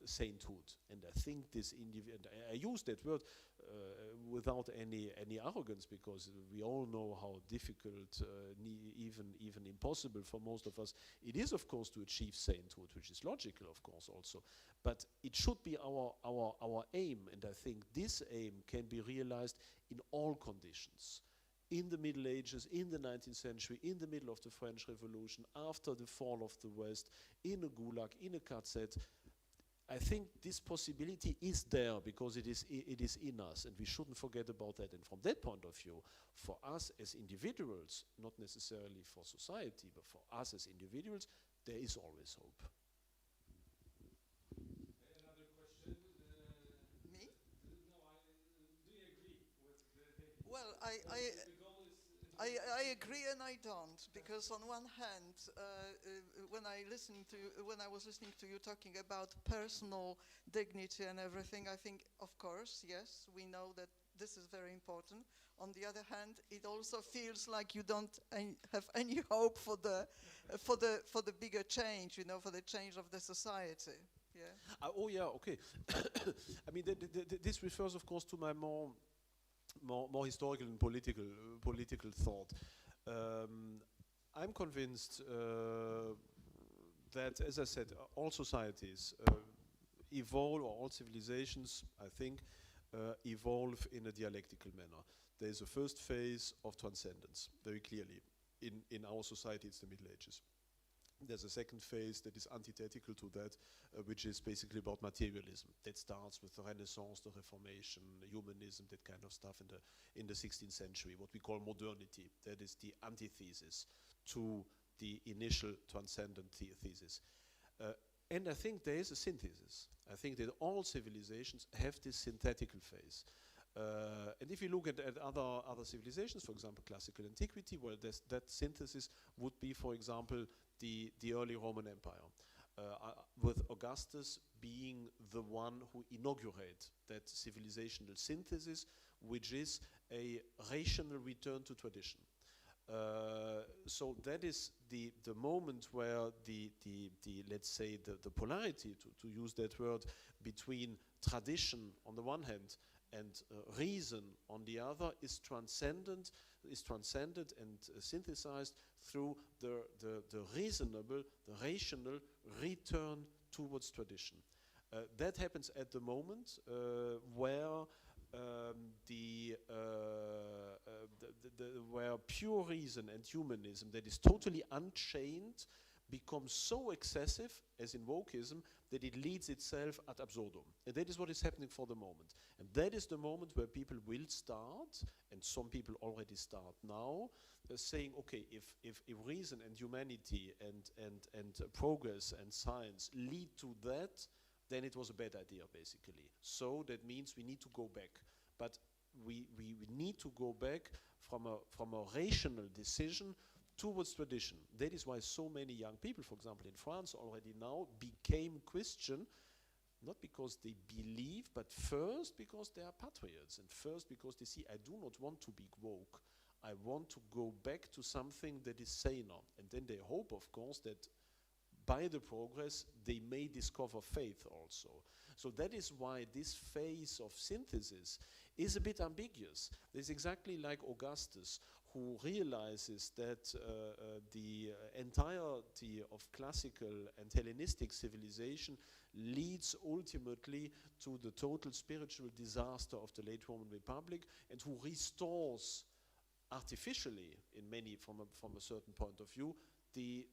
Speaker 2: sainthood. And I think this I use that word without any arrogance, because we all know how difficult, even impossible for most of us it is, of course, to achieve sainthood, which is logical, of course, also. But it should be our aim, and I think this aim can be realized in all conditions. In the Middle Ages, in the 19th century, in the middle of the French Revolution, after the fall of the West, in a gulag, in a KZ, I think this possibility is there because it is in us, and we shouldn't forget about that. And from that point of view, for us as individuals, not necessarily for society, but for us as individuals, there is always hope.
Speaker 1: Another question?
Speaker 3: Me?
Speaker 1: No, do you agree with the
Speaker 3: Well,
Speaker 1: the goal is
Speaker 3: I agree and I don't, because on one hand, when I was listening to you talking about personal dignity and everything, I think, of course, yes, we know that this is very important. On the other hand, it also feels like you don't have any hope for the bigger change, for the change of the society. Yeah.
Speaker 2: Oh yeah, okay. I mean, this refers, of course, to my more historical and political thought. I'm convinced that, as I said, all societies evolve, or all civilizations, I think, evolve in a dialectical manner. There is a first phase of transcendence, very clearly. In our society, it's the Middle Ages. There's a second phase that is antithetical to that, which is basically about materialism. That starts with the Renaissance, the Reformation, humanism, that kind of stuff in the 16th century, what we call modernity. That is the antithesis to the initial transcendent thesis. And I think there is a synthesis. I think that all civilizations have this synthetical phase. And if you look at other civilizations, for example, classical antiquity, well, that synthesis would be, for example, the early Roman Empire, with Augustus being the one who inaugurates that civilizational synthesis, which is a rational return to tradition. so that is the moment where the let's say the polarity, to use that word, between tradition on the one hand and reason on the other is transcended and synthesized through the reasonable, the rational return towards tradition. That happens at the moment where where pure reason and humanism that is totally unchained becomes so excessive, as in wokeism, that it leads itself ad absurdum. And that is what is happening for the moment. And that is the moment where people will start, and some people already start now, saying, okay, if reason and humanity and progress and science lead to that, then it was a bad idea, basically. So that means we need to go back. But we need to go back from a rational decision towards tradition. That is why so many young people, for example, in France already now became Christian, not because they believe, but first because they are patriots, and first because they see, I do not want to be woke. I want to go back to something that is saner. And then they hope, of course, that by the progress, they may discover faith also. So that is why this phase of synthesis is a bit ambiguous. It's exactly like Augustus, who realizes that the entirety of classical and Hellenistic civilization leads ultimately to the total spiritual disaster of the late Roman Republic, and who restores artificially, in many, from a certain point of view, the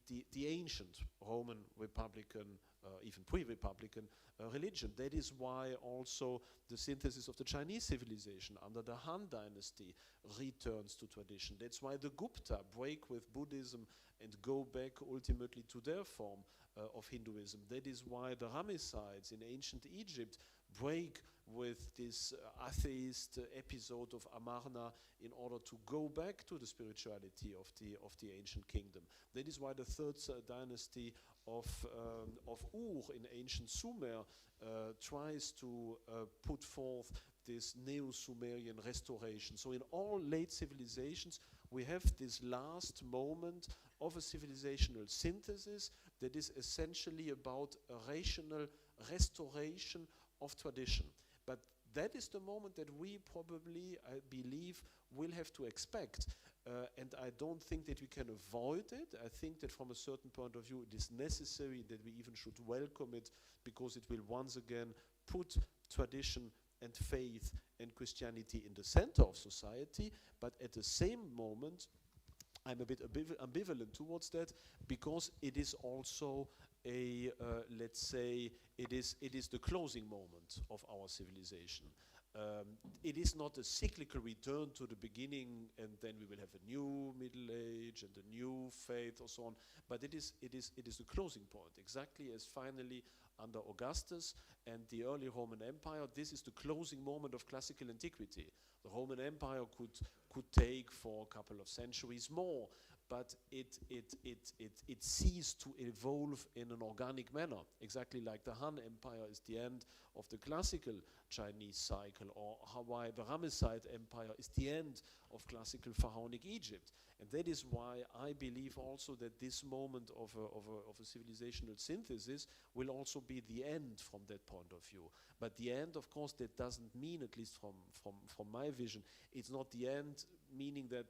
Speaker 2: ancient Roman Republican, even pre-Republican religion. That is why also the synthesis of the Chinese civilization under the Han Dynasty returns to tradition. That's why the Gupta break with Buddhism and go back ultimately to their form of Hinduism. That is why the Ramessides in ancient Egypt break with this atheist episode of Amarna in order to go back to the spirituality of the ancient kingdom. That is why the third dynasty of Ur in ancient Sumer tries to put forth this Neo-Sumerian restoration. So in all late civilizations, we have this last moment of a civilizational synthesis that is essentially about a rational restoration of tradition. But that is the moment that we probably, I believe, will have to expect. And I don't think that we can avoid it. I think that from a certain point of view, it is necessary that we even should welcome it, because it will once again put tradition and faith and Christianity in the center of society. But at the same moment, I'm a bit ambivalent towards that, because it is also a, let's say, it is the closing moment of our civilization. It is not a cyclical return to the beginning, and then we will have a new Middle Age and a new faith or so on. But it is the closing point, exactly as finally under Augustus and the early Roman Empire. This is the closing moment of classical antiquity. The Roman Empire could take for a couple of centuries more, but it ceased to evolve in an organic manner, exactly like the Han Empire is the end of the classical Chinese cycle, or why the Ramesside Empire is the end of classical Pharaonic Egypt. And that is why I believe also that this moment of a civilizational synthesis will also be the end from that point of view. But the end, of course, that doesn't mean, at least from my vision, it's not the end, meaning that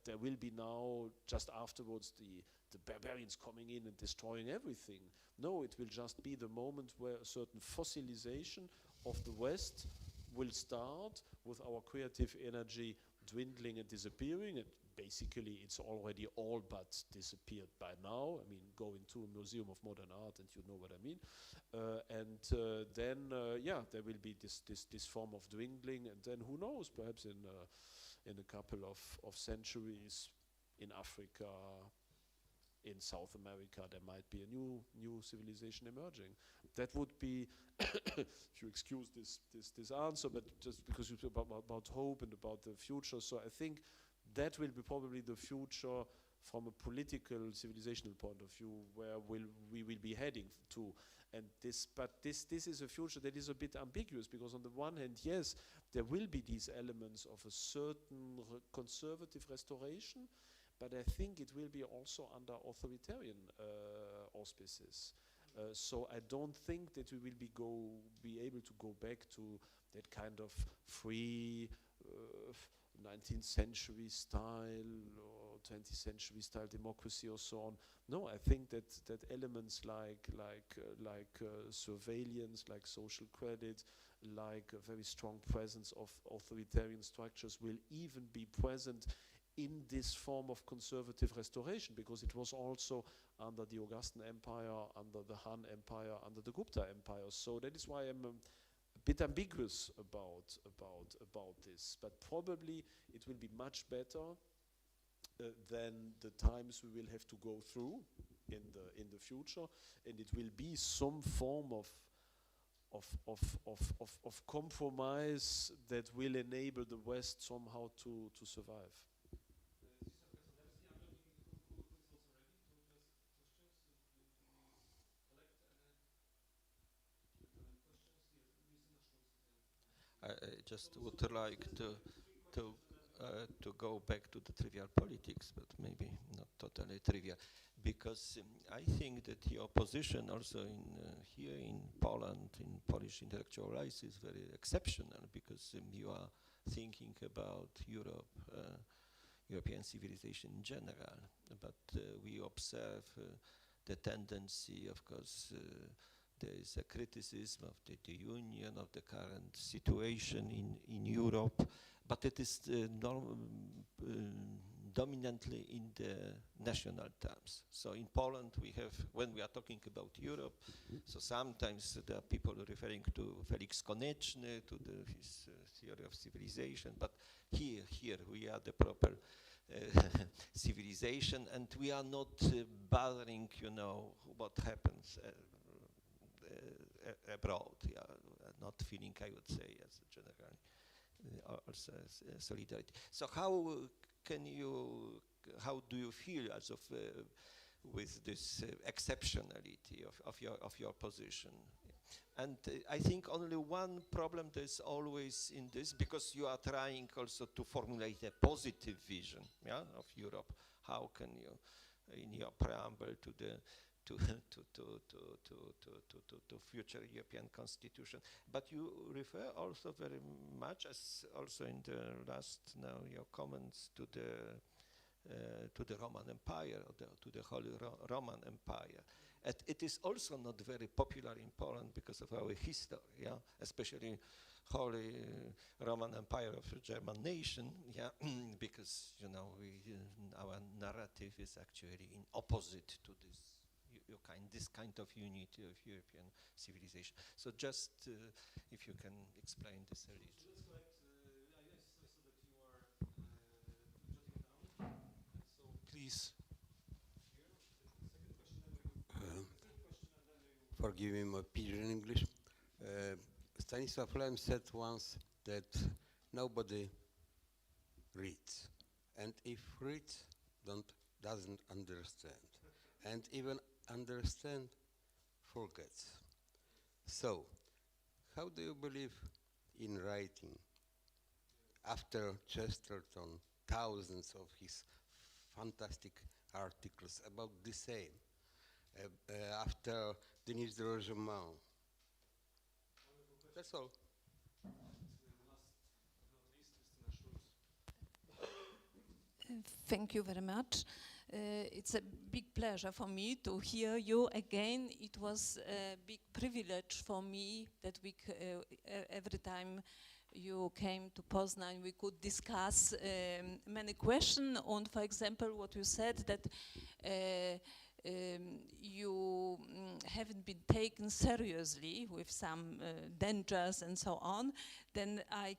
Speaker 2: there will be now, just afterwards, the barbarians coming in and destroying everything. No, it will just be the moment where a certain fossilization of the West will start, with our creative energy dwindling and disappearing. And basically, it's already all but disappeared by now. I mean, go into a museum of modern art and you know what I mean. Then there will be this form of dwindling, and then who knows, perhaps in a couple of centuries, in Africa, in South America, there might be a new civilization emerging. That would be, if you excuse this answer, but just because you talk about hope and about the future. So I think that will be probably the future from a political, civilizational point of view, where we will be heading to. And this is a future that is a bit ambiguous, because on the one hand, yes, there will be these elements of a certain conservative restoration, but I think it will be also under authoritarian auspices. So I don't think that we will be able to go back to that kind of free 19th century style or 20th century style democracy or so on. No, I think that elements like surveillance, like social credit, like a very strong presence of authoritarian structures will even be present in this form of conservative restoration, because it was also under the Augustan Empire, under the Han Empire, under the Gupta Empire. So that is why I'm a bit ambiguous about this. But probably it will be much better than the times we will have to go through in the future, and it will be some form of compromise that will enable the West somehow to survive.
Speaker 4: I just would like to go back to the trivial politics, but maybe not totally trivial, because I think that your position also here in Poland, in Polish intellectual life, is very exceptional, because you are thinking about Europe, European civilization in general, but we observe the tendency, of course, there is a criticism of the Union, of the current situation in Europe, but it is dominantly in the national terms. So in Poland we have, when we are talking about Europe, so sometimes there are people referring to Felix Konieczny, to his theory of civilization, but here we are the proper civilization, and we are not bothering, what happens abroad. Yeah, not feeling, I would say, as a general also solidarity. So how do you feel as of with this exceptionality of your position? And I think only one problem there's always in this, because you are trying also to formulate a positive vision, yeah, of Europe. How can you, in your preamble to future European constitution, but you refer also very much, as also in the last your comments, to the Roman Empire, or to the Holy Roman Empire. And it is also not very popular in Poland because of our history, yeah, especially Holy Roman Empire of the German nation, yeah, because our narrative is actually in opposite to this kind of unity of European civilization. So just if you can explain this a little.
Speaker 1: So that's correct. I saw that you are jotting down. So please.
Speaker 5: Forgive me my pidgin English. Stanisław Lem said once that nobody reads, and if reads, doesn't understand, and even understand forgets. So, how do you believe in writing? After Chesterton, thousands of his fantastic articles about the same. After Denis de Rogemont. That's all.
Speaker 6: Thank you very much. It's a big pleasure for me to hear you again. It was a big privilege for me that every time you came to Poznań, we could discuss many questions. And for example, what you said that you haven't been taken seriously with some dangers and so on, then I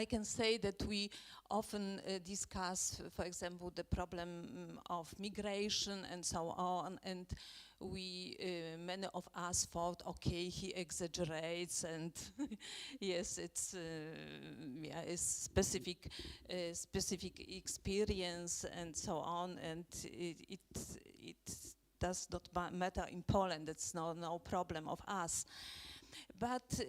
Speaker 6: can say that we often discuss, for example, the problem of migration and so on, and many of us thought, okay, he exaggerates, and yes, it's specific experience and so on, and it does not matter in Poland. It's no problem of us, but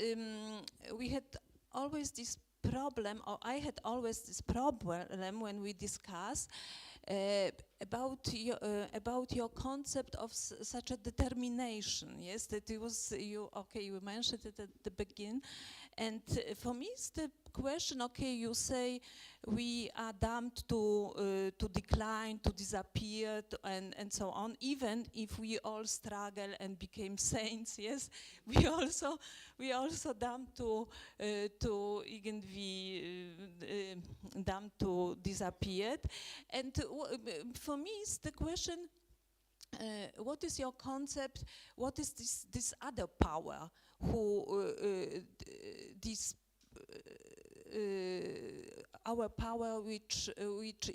Speaker 6: we had always this problem, or I had always this problem when we discuss about your concept of such a determination. Yes, that it was you mentioned it at the beginning, and for me it's the question. Okay, you say we are doomed to decline, to disappear, and so on. Even if we all struggle and became saints, yes, we also doomed to irgendwie doomed to disappear. And for me, it's the question: what is your concept? What is this other power who this? Our power which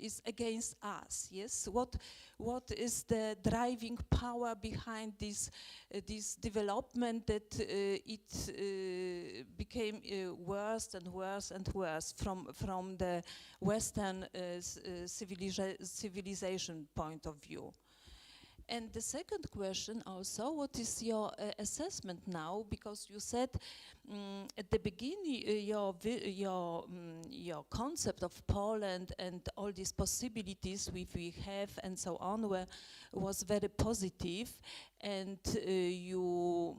Speaker 6: is against us, yes? What is the driving power behind this development that it became worse and worse and worse from the Western civilization point of view? And the second question also, what is your assessment now? Because you said at the beginning your concept of Poland and all these possibilities we have and so on was very positive, and you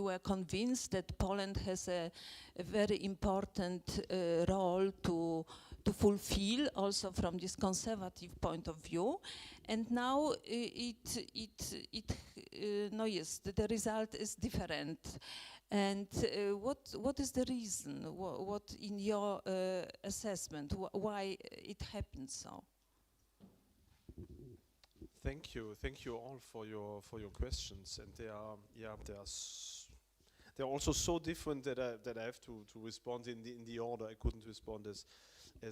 Speaker 6: were convinced that Poland has a very important role to fulfill, also from this conservative point of view, and now the result is different. And what is the reason? What in your assessment? Why it happened so?
Speaker 2: Thank you all for your questions, and they are they're also so different that I have to respond in the order. I couldn't respond as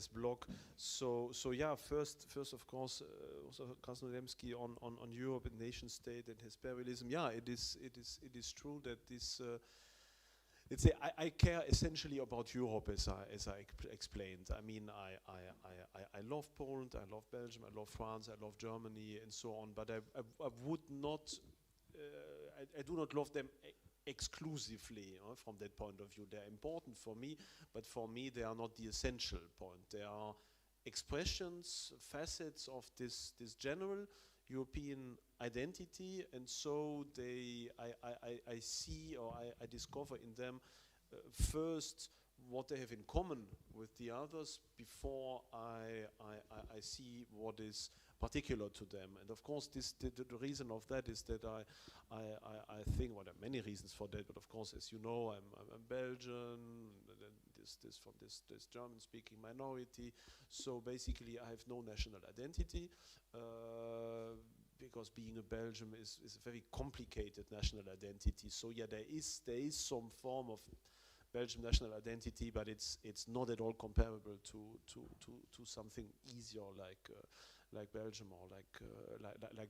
Speaker 2: block. So yeah, first of course, also Krasnodębski on Europe and nation state and Hesperialism. Yeah, it is true that this. Let's say I care essentially about Europe, as I explained. I mean, I love Poland, I love Belgium, I love France, I love Germany, and so on. But I would not. I do not love them exclusively from that point of view. They're important for me, but for me they are not the essential point. They are expressions, facets of this general European identity, and so I see, or I discover in them first what they have in common with the others before I see what is particular to them. And of course, the reason of that is that I think, well, there are many reasons for that, but of course, as you know, I'm Belgian, from this German-speaking minority, so basically I have no national identity, because being a Belgian is a very complicated national identity. So yeah, there is some form of Belgian national identity, but it's not at all comparable to something easier like Belgium or like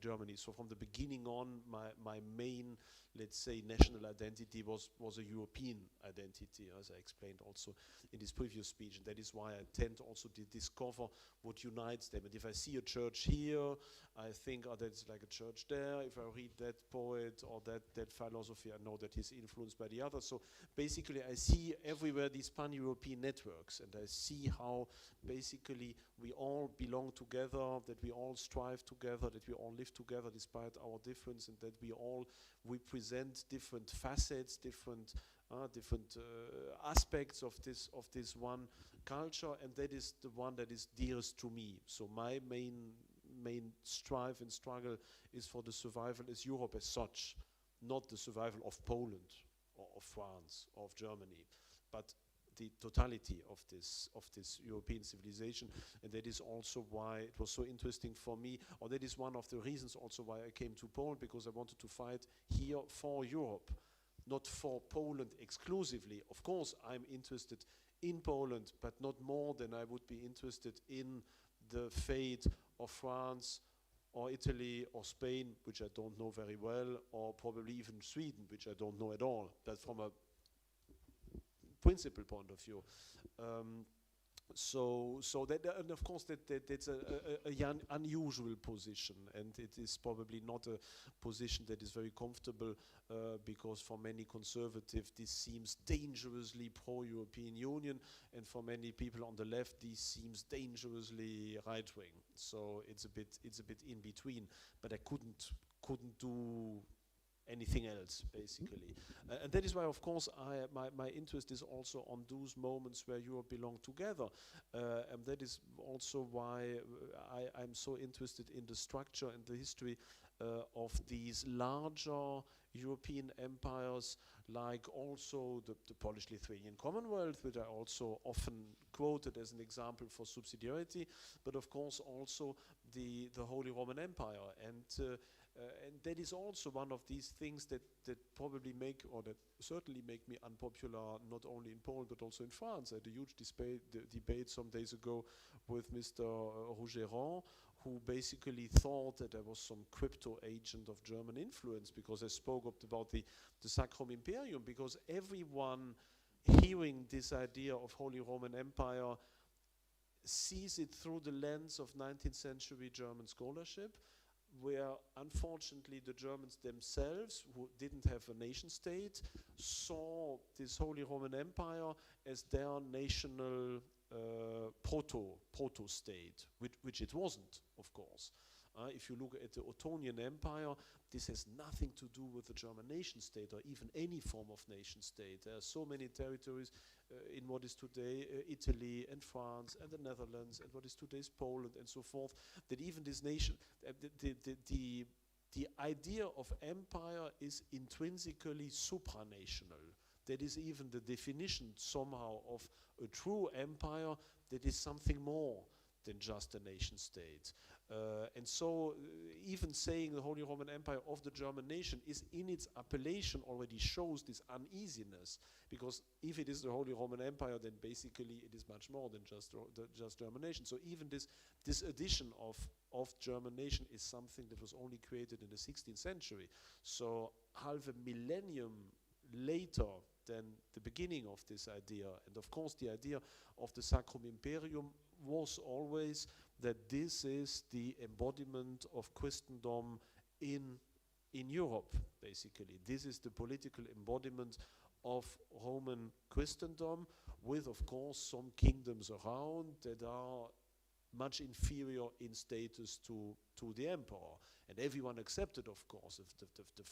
Speaker 2: Germany. So from the beginning on, my main, let's say, national identity was a European identity, as I explained also in this previous speech. And that is why I tend also to discover what unites them. And if I see a church here, I think, oh, that's like a church there. If I read that poet or that philosophy, I know that he's influenced by the others. So basically I see everywhere these pan-European networks, and I see how basically we all belong together, that we all strive together, that we all live together despite our difference, and that we present different facets, different aspects of this one culture, and that is the one that is dearest to me. So my main strive and struggle is for the survival as Europe as such, not the survival of Poland or of France or of Germany, but the totality of this European civilization. And that is also why it was so interesting for me, or that is one of the reasons also why I came to Poland, because I wanted to fight here for Europe, not for Poland exclusively. Of course, I'm interested in Poland, but not more than I would be interested in the fate of France or Italy or Spain, which I don't know very well, or probably even Sweden, which I don't know at all. That's from a principal point of view. So that, and of course that's a unusual position, and it is probably not a position that is very comfortable, because for many conservatives this seems dangerously pro-European Union, and for many people on the left this seems dangerously right-wing. So it's a bit in between. But I couldn't do anything else, basically. And that is why, of course, my interest is also on those moments where Europe belong together. And that is also why I'm so interested in the structure and the history of these larger European empires, like also the Polish-Lithuanian Commonwealth, which I also often quoted as an example for subsidiarity, but of course also the Holy Roman Empire. And that is also one of these things that probably make, or that certainly make me unpopular, not only in Poland but also in France. I had a huge debate some days ago with Mr. Rougeron, who basically thought that I was some crypto agent of German influence because I spoke about the Sacrum Imperium, because everyone hearing this idea of Holy Roman Empire sees it through the lens of 19th century German scholarship, where unfortunately the Germans themselves, who didn't have a nation state, saw this Holy Roman Empire as their national proto-state, which it wasn't, of course. If you look at the Ottonian Empire, this has nothing to do with the German nation state or even any form of nation state. There are so many territories in what is today Italy and France and the Netherlands and what is today's Poland and so forth, that even this nation, the idea of empire is intrinsically supranational. That is even the definition somehow of a true empire, that is something more than just a nation state. And so even saying the Holy Roman Empire of the German nation is in its appellation already shows this uneasiness, because if it is the Holy Roman Empire, then basically it is much more than just German nation. So even this addition of German nation is something that was only created in the 16th century. So half a millennium later than the beginning of this idea. And of course the idea of the Sacrum Imperium was always that this is the embodiment of Christendom in Europe, basically. This is the political embodiment of Roman Christendom, with, of course, some kingdoms around that are much inferior in status to the emperor. And everyone accepted, of course, the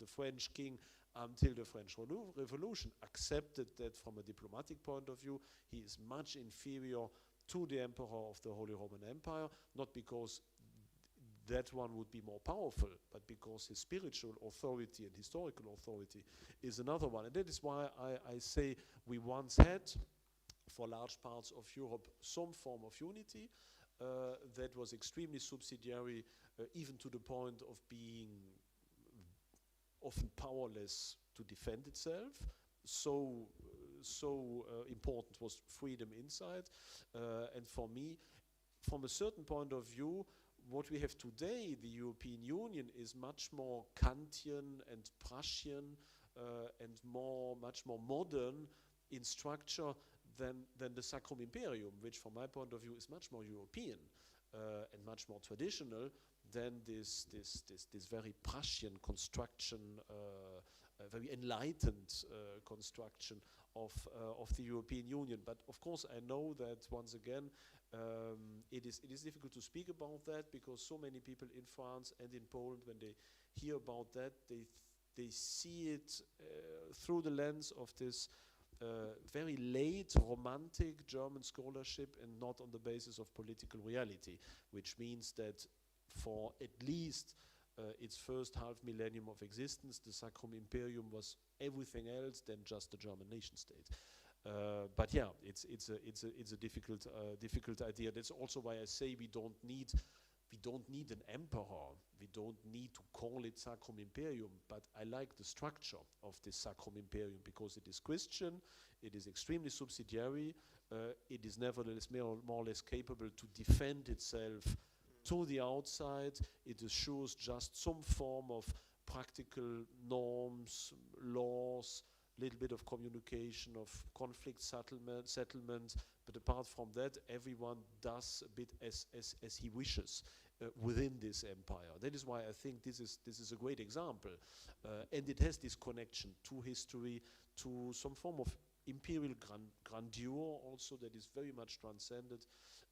Speaker 2: French king until the French Revolution accepted that from a diplomatic point of view, he is much inferior to the emperor of the Holy Roman Empire, not because that one would be more powerful, but because his spiritual authority and historical authority is another one. And that is why I say we once had, for large parts of Europe, some form of unity that was extremely subsidiary, even to the point of being often powerless to defend itself. So important was freedom inside. And for me, from a certain point of view, what we have today, the European Union, is much more Kantian and Prussian and much more modern in structure than the Sacrum Imperium, which from my point of view is much more European and much more traditional than this very Prussian construction, very enlightened construction of the European Union. But of course I know that once again it is difficult to speak about that, because so many people in France and in Poland, when they hear about that, they see it through the lens of this very late romantic German scholarship and not on the basis of political reality, which means that for at least its first half millennium of existence, the Sacrum Imperium was everything else than just a German nation state. But yeah, it's a difficult idea. That's also why I say we don't need an emperor. We don't need to call it Sacrum Imperium, but I like the structure of this Sacrum Imperium because it is Christian, it is extremely subsidiary, it is nevertheless more or less capable to defend itself to the outside. It assures just some form of practical norms, laws, little bit of communication, of conflict settlement, but apart from that, everyone does a bit as he wishes within this empire. That is why I think this is a great example, and it has this connection to history, to some form of imperial grandeur also that is very much transcended,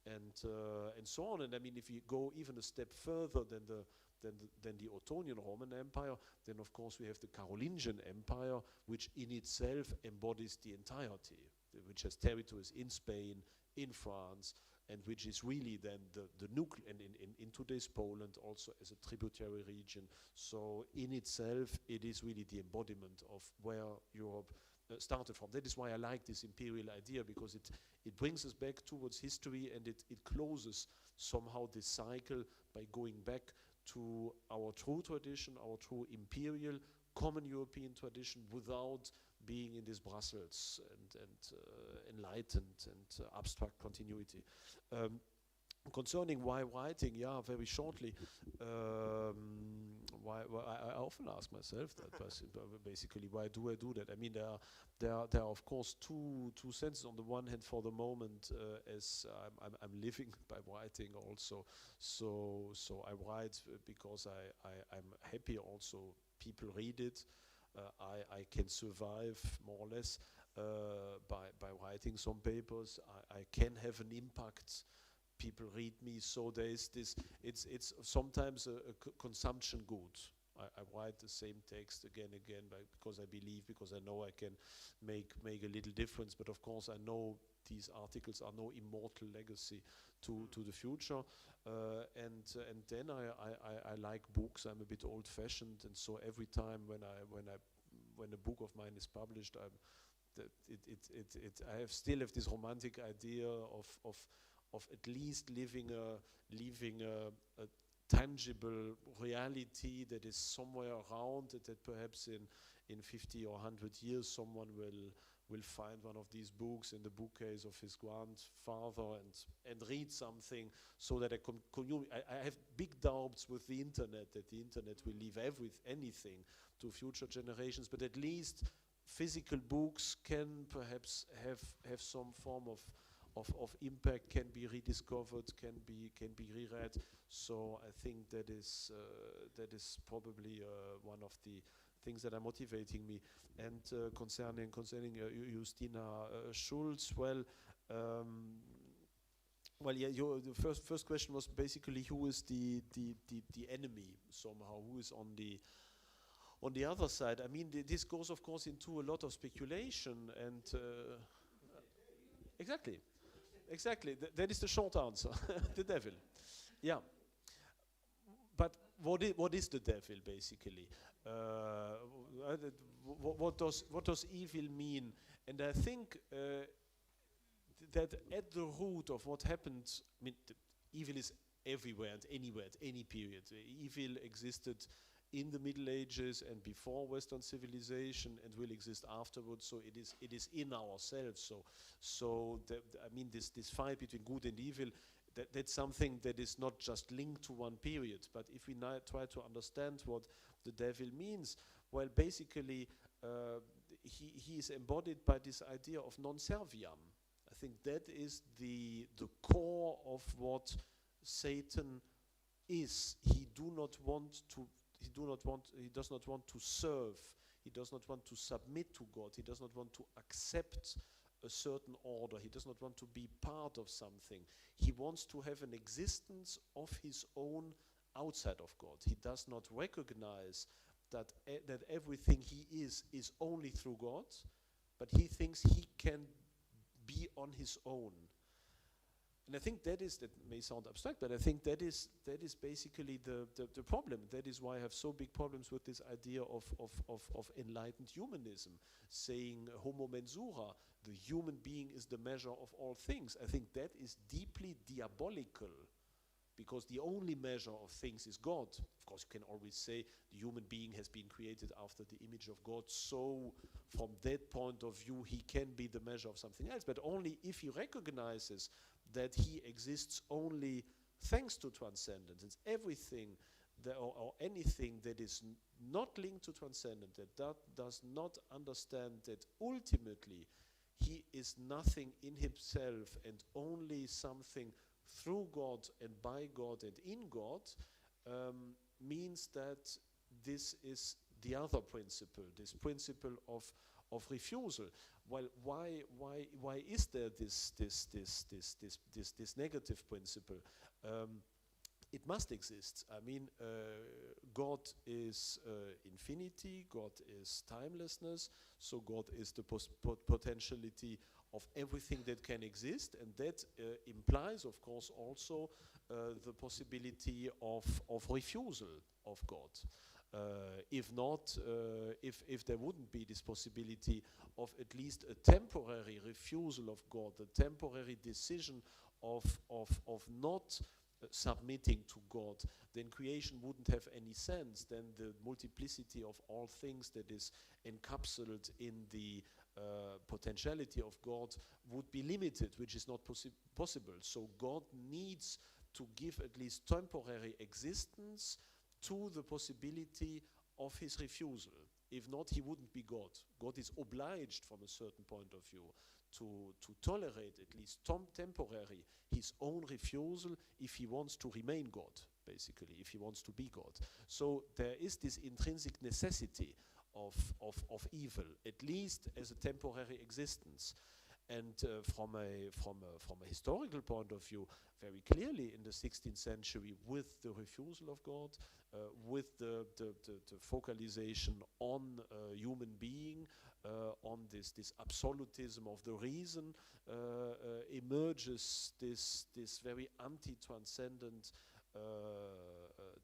Speaker 2: and so on. And I mean, if you go even a step further than the Ottonian Roman Empire, then of course we have the Carolingian Empire, which in itself embodies the entirety, which has territories in Spain, in France, and which is really then the nucleus, and in today's Poland also as a tributary region. So in itself, it is really the embodiment of where Europe started from. That is why I like this imperial idea, because it brings us back towards history, and it closes somehow this cycle by going back to our true tradition, our true imperial common European tradition, without being in this Brussels and enlightened and abstract continuity. Concerning why writing, yeah, very shortly, why I often ask myself that, basically, why do I do that? I mean, there are of course two senses. On the one hand, for the moment, as I'm living by writing also, so I write because I'm happy also people read it. I can survive more or less by writing some papers. I can have an impact. People read me, so there is this. It's sometimes a consumption good. I write the same text again, because I believe, because I know I can make a little difference. But of course, I know these articles are no immortal legacy to the future. And then I like books. I'm a bit old-fashioned, and so every time when a book of mine is published, I still have this romantic idea of at least leaving a tangible reality that is somewhere around, that perhaps in 50 or 100 years someone will find one of these books in the bookcase of his grandfather and read something, so that I have big doubts with the internet, that the internet will leave anything to future generations, but at least physical books can perhaps have some form of impact, can be rediscovered, can be reread. So I think that is probably one of the things that are motivating me. And concerning Justina Schulz, well, yeah, the first question was basically who is the enemy somehow, who is on the other side. I mean, this goes of course into a lot of speculation, and Exactly. That is the short answer. The devil. Yeah. But what is the devil basically? What does evil mean? And I think that at the root of what happened, I mean, evil is everywhere and anywhere at any period. Evil existed in the Middle Ages and before Western civilization, and will exist afterwards. So it is in ourselves. So I mean, this fight between good and evil, that's something that is not just linked to one period. But if we now try to understand what the devil means, well, basically he is embodied by this idea of non serviam. I think that is the core of what Satan is. He does not want to serve. He does not want to submit to God. He does not want to accept a certain order. He does not want to be part of something. He wants to have an existence of his own outside of God. He does not recognize that everything he is only through God, but he thinks he can be on his own. And I think that may sound abstract, but I think that is basically the problem. That is why I have so big problems with this idea of enlightened humanism, saying homo mensura, the human being is the measure of all things. I think that is deeply diabolical, because the only measure of things is God. Of course, you can always say the human being has been created after the image of God, so from that point of view, he can be the measure of something else, but only if he recognizes that he exists only thanks to transcendence. It's everything or anything that is not linked to transcendent, that does not understand that ultimately he is nothing in himself and only something through God and by God and in God, means that this is the other principle, this principle of refusal. Well, why is there this negative principle? It must exist. I mean, God is infinity, God is timelessness, so God is the potentiality of everything that can exist, and that implies, of course, also the possibility of refusal of God. If not, if there wouldn't be this possibility of at least a temporary refusal of God, a temporary decision of not submitting to God, then creation wouldn't have any sense. Then the multiplicity of all things that is encapsulated in the potentiality of God would be limited, which is not possible. So God needs to give at least temporary existence to the possibility of his refusal. If not, he wouldn't be God. God is obliged from a certain point of view to tolerate at least temporary his own refusal if he wants to remain God, basically, if he wants to be God. So there is this intrinsic necessity of evil, at least as a temporary existence. And from a historical point of view, very clearly in the 16th century, with the refusal of God, with the focalization on human being, on this absolutism of the reason, emerges this very anti-transcendent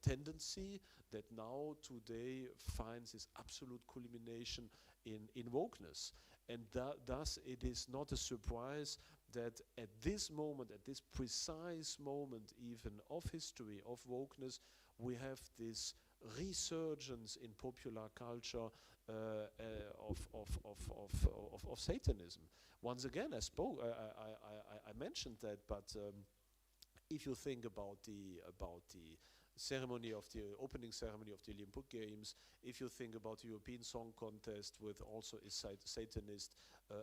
Speaker 2: tendency that now today finds its absolute culmination in wokeness. And thus it is not a surprise that at this moment, at this precise moment even of history, of wokeness, we have this resurgence in popular culture of Satanism. Once again, I mentioned that, but if you think about the ceremony of the opening ceremony of the Olympic Games, if you think about the European Song Contest with also its Satanist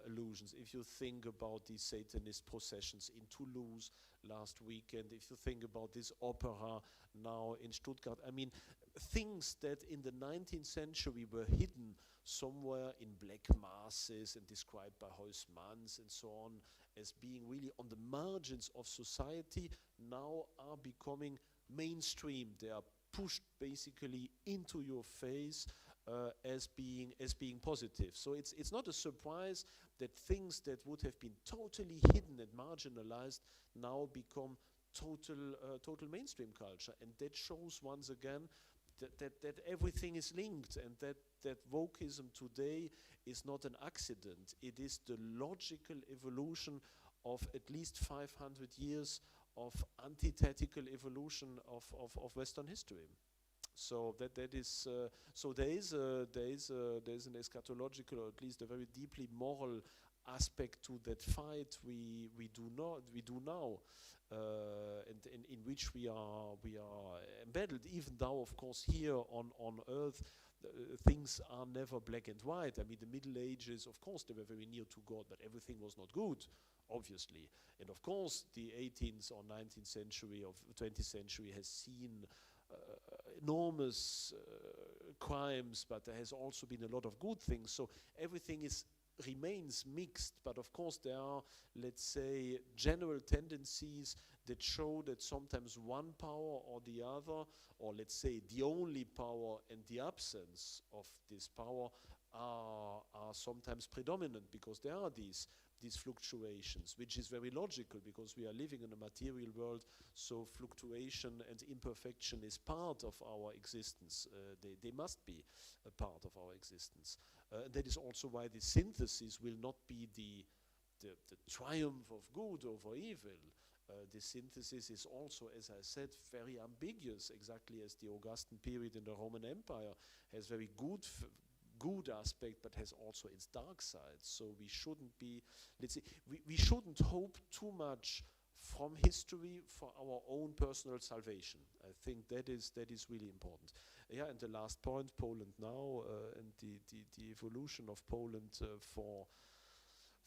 Speaker 2: allusions, if you think about the Satanist processions in Toulouse last weekend, if you think about this opera now in Stuttgart, I mean, things that in the 19th century were hidden somewhere in black masses and described by Huysmans and so on as being really on the margins of society, now are becoming mainstream. They are pushed basically into your face as being positive. So it's not a surprise that things that would have been totally hidden and marginalized now become total mainstream culture, and that shows once again that everything is linked, and that wokeism today is not an accident. It is the logical evolution of at least 500 years of antithetical evolution of Western history. So that is so there is an eschatological, or at least a very deeply moral aspect to that fight we do now, and in which we are embedded. Even though, of course, here on Earth, things are never black and white. I mean, the Middle Ages, of course, they were very near to God, but everything was not good, obviously. And of course, the 18th or 19th century of 20th century has seen enormous crimes, but there has also been a lot of good things. So everything remains mixed, but of course there are, let's say, general tendencies that show that sometimes one power or the other, or let's say the only power and the absence of this power are sometimes predominant, because there are these fluctuations, which is very logical because we are living in a material world, so fluctuation and imperfection is part of our existence. They must be a part of our existence. That is also why the synthesis will not be the triumph of good over evil. The synthesis is also, as I said, very ambiguous, exactly as the Augustan period in the Roman Empire has very good aspect, but has also its dark side. So we shouldn't be, let's say, we shouldn't hope too much from history for our own personal salvation. I think that is really important. Yeah, and the last point, Poland now, and the evolution of Poland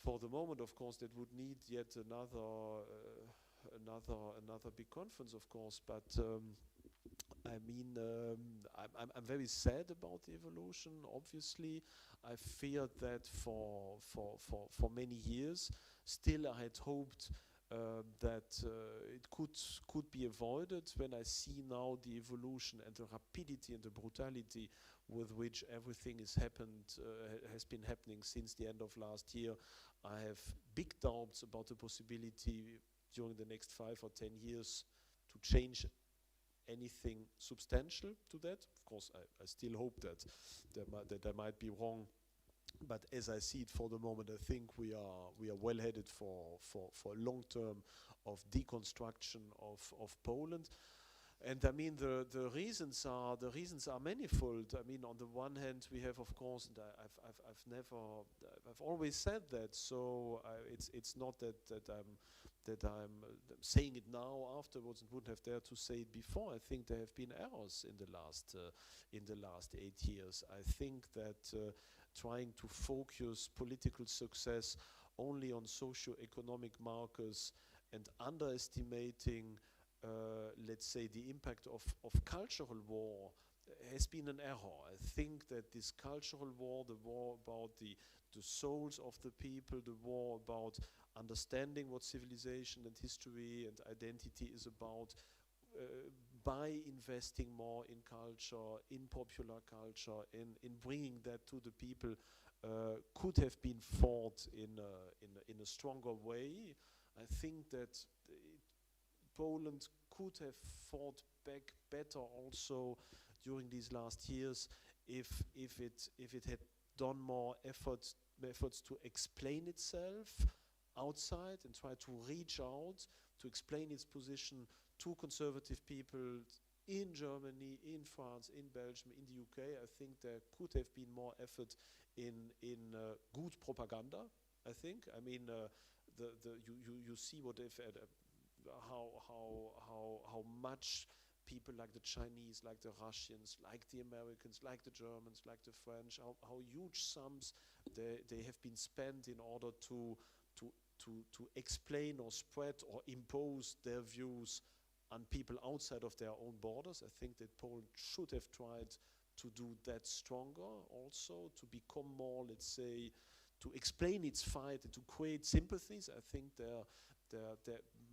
Speaker 2: for the moment, of course, that would need yet another big conference, of course. But I mean, I'm very sad about the evolution. Obviously, I feared that for many years. Still, I had hoped that it could be avoided. When I see now the evolution and the rapidity and the brutality with which everything has been happening since the end of last year, I have big doubts about the possibility during the next 5 or 10 years to change anything substantial to that. Of course, I still hope that I might be wrong. But as I see it for the moment, I think we are well headed for a long term of deconstruction of Poland. And I mean the reasons are manifold. I mean, on the one hand, we have, of course, and I've always said that. So it's not that I'm saying it now afterwards and wouldn't have dared to say it before. I think there have been errors in the last 8 years. I think that trying to focus political success only on socio-economic markers and underestimating, let's say, the impact of cultural war has been an error. I think that this cultural war, the war about the souls of the people, the war about understanding what civilization and history and identity is about, by investing more in culture, in popular culture, in bringing that to the people, could have been fought in a stronger way. I think that Poland could have fought back better also during these last years if it had done more efforts to explain itself outside and try to reach out to explain its position to conservative people in Germany, in France, in Belgium, in the UK. I think there could have been more effort in good propaganda. I think. I mean, you see what if how much people like the Chinese, like the Russians, like the Americans, like the Germans, like the French, how huge sums they have been spent in order to explain or spread or impose their views on people outside of their own borders. I think that Poland should have tried to do that stronger also, to become more, let's say, to explain its fight and to create sympathies. I think there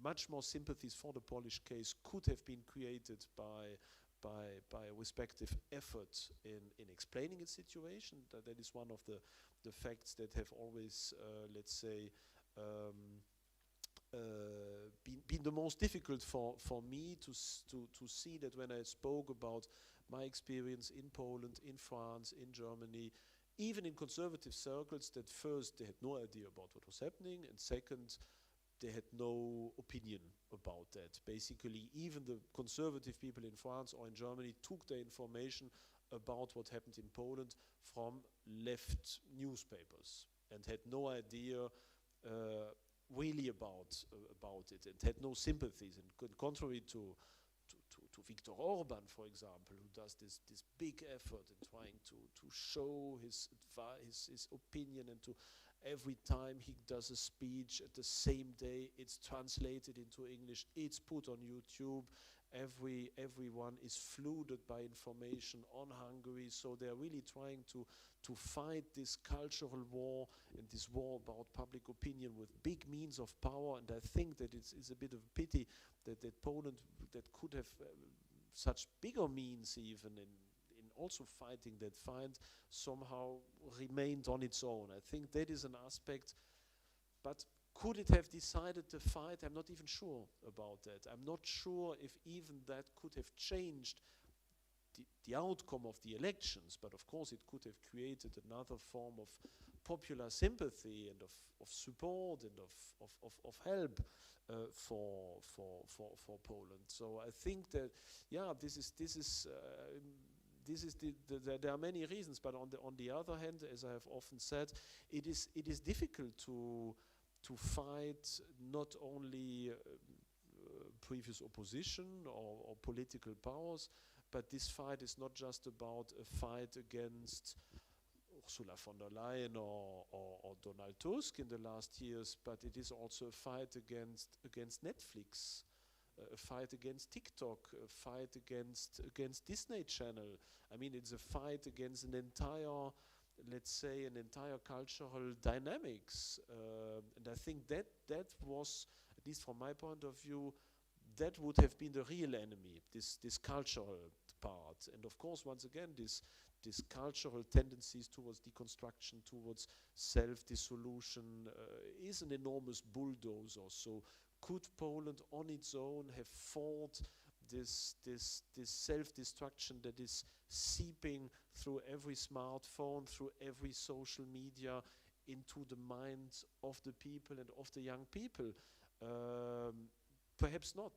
Speaker 2: much more sympathies for the Polish case could have been created by a respective effort in explaining its situation. That is one of the facts that have always, let's say, been the most difficult for me to see, that when I spoke about my experience in Poland, in France, in Germany, even in conservative circles, that first they had no idea about what was happening, and second, they had no opinion about that. Basically, even the conservative people in France or in Germany took their information about what happened in Poland from left newspapers and had no idea really about it, and had no sympathies. And contrary to Viktor Orban, for example, who does this big effort in trying to show his opinion, and to every time he does a speech at the same day, it's translated into English, it's put on YouTube. Everyone is flooded by information on Hungary, so they're really trying to fight this cultural war and this war about public opinion with big means of power. And I think that it's a bit of a pity that Poland, that could have such bigger means even in also fighting that fight, somehow remained on its own. I think that is an aspect, but could it have decided to fight? I'm not even sure about that. I'm not sure if even that could have changed the outcome of the elections, but of course it could have created another form of popular sympathy and of support and of help for Poland. So I think that, yeah, this is there are many reasons, but on the other hand, as I have often said, it is difficult to fight not only previous opposition or political powers, but this fight is not just about a fight against Ursula von der Leyen or Donald Tusk in the last years, but it is also a fight against Netflix, a fight against TikTok, a fight against Disney Channel. I mean, it's a fight against an entire, let's say, an entire cultural dynamics. And I think that was, at least from my point of view, that would have been the real enemy, this cultural part. And of course, once again, these cultural tendencies towards deconstruction, towards self-dissolution, is an enormous bulldozer. So could Poland on its own have fought this self-destruction that is seeping through every smartphone, through every social media, into the minds of the people and of the young people? Perhaps not,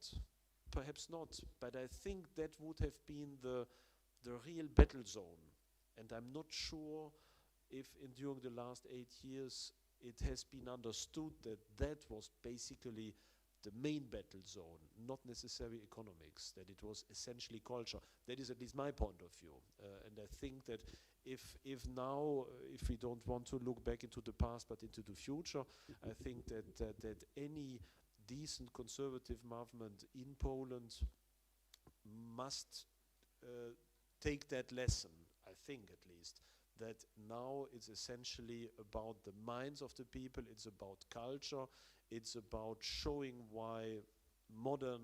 Speaker 2: but I think that would have been the real battle zone. And I'm not sure if during the last 8 years it has been understood that was basically the main battle zone, not necessarily economics, that it was essentially culture. That is at least my point of view. And I think that if we don't want to look back into the past but into the future, I think that any decent conservative movement in Poland must take that lesson, I think at least, that now it's essentially about the minds of the people, it's about culture, it's about showing why modern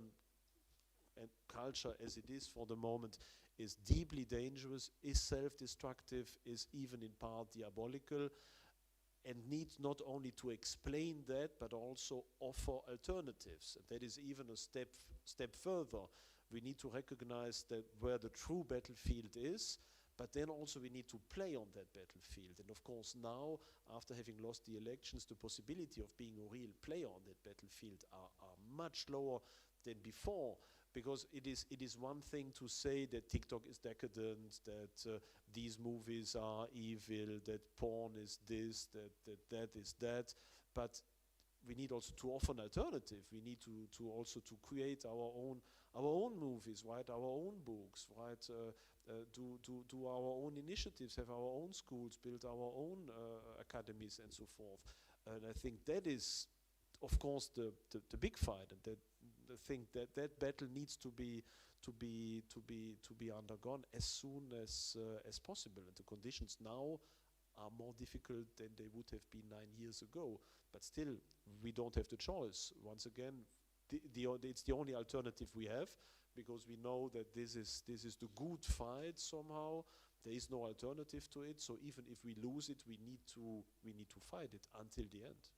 Speaker 2: and culture as it is for the moment is deeply dangerous, is self-destructive, is even in part diabolical, and needs not only to explain that, but also offer alternatives. And that is even a step further. We need to recognize that where the true battlefield is, but then also we need to play on that battlefield. And of course now, after having lost the elections, the possibility of being a real player on that battlefield are much lower than before. Because it is one thing to say that TikTok is decadent, that these movies are evil, that porn is this, that is that, but we need also to offer an alternative. We need to also to create our own movies, write our own books, write do our own initiatives, have our own schools, build our own academies and so forth. And I think that is, of course, the big fight, and that I think that battle needs to be undergone as soon as possible. And the conditions now are more difficult than they would have been 9 years ago. But still, we don't have the choice. Once again, it's the only alternative we have, because we know that this is the good fight somehow. There is no alternative to it. So even if we lose it, we need to fight it until the end.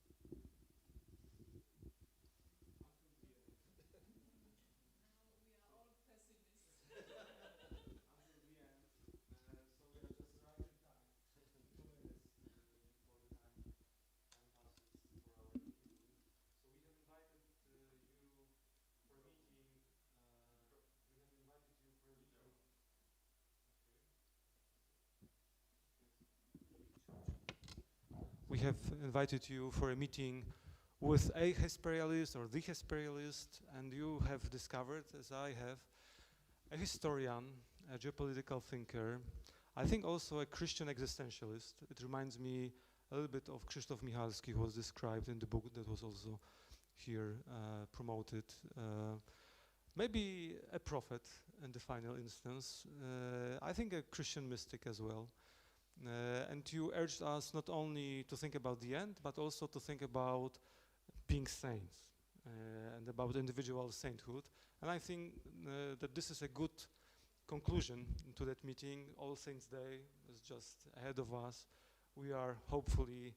Speaker 1: We have invited you for a meeting with a Hesperialist or the Hesperialist, and you have discovered, as I have, a historian, a geopolitical thinker, I think also a Christian existentialist. It reminds me a little bit of Krzysztof Michalski, who was described in the book that was also here promoted. Maybe a prophet in the final instance. I think a Christian mystic as well. And you urged us not only to think about the end, but also to think about being saints and about individual sainthood. And I think that this is a good conclusion to that meeting. All Saints' Day is just ahead of us. We are hopefully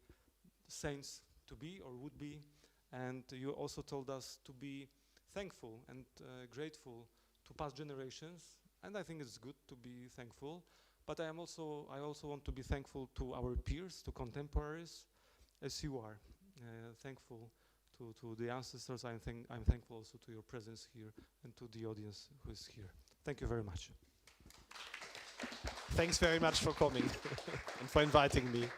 Speaker 1: saints to be or would be. And you also told us to be thankful and grateful to past generations. And I think it's good to be thankful. But I also want to be thankful to our peers, to contemporaries, as you are. Thankful to the ancestors. I'm thankful also to your presence here and to the audience who is here. Thank you very much.
Speaker 2: Thanks very much for coming and for inviting me.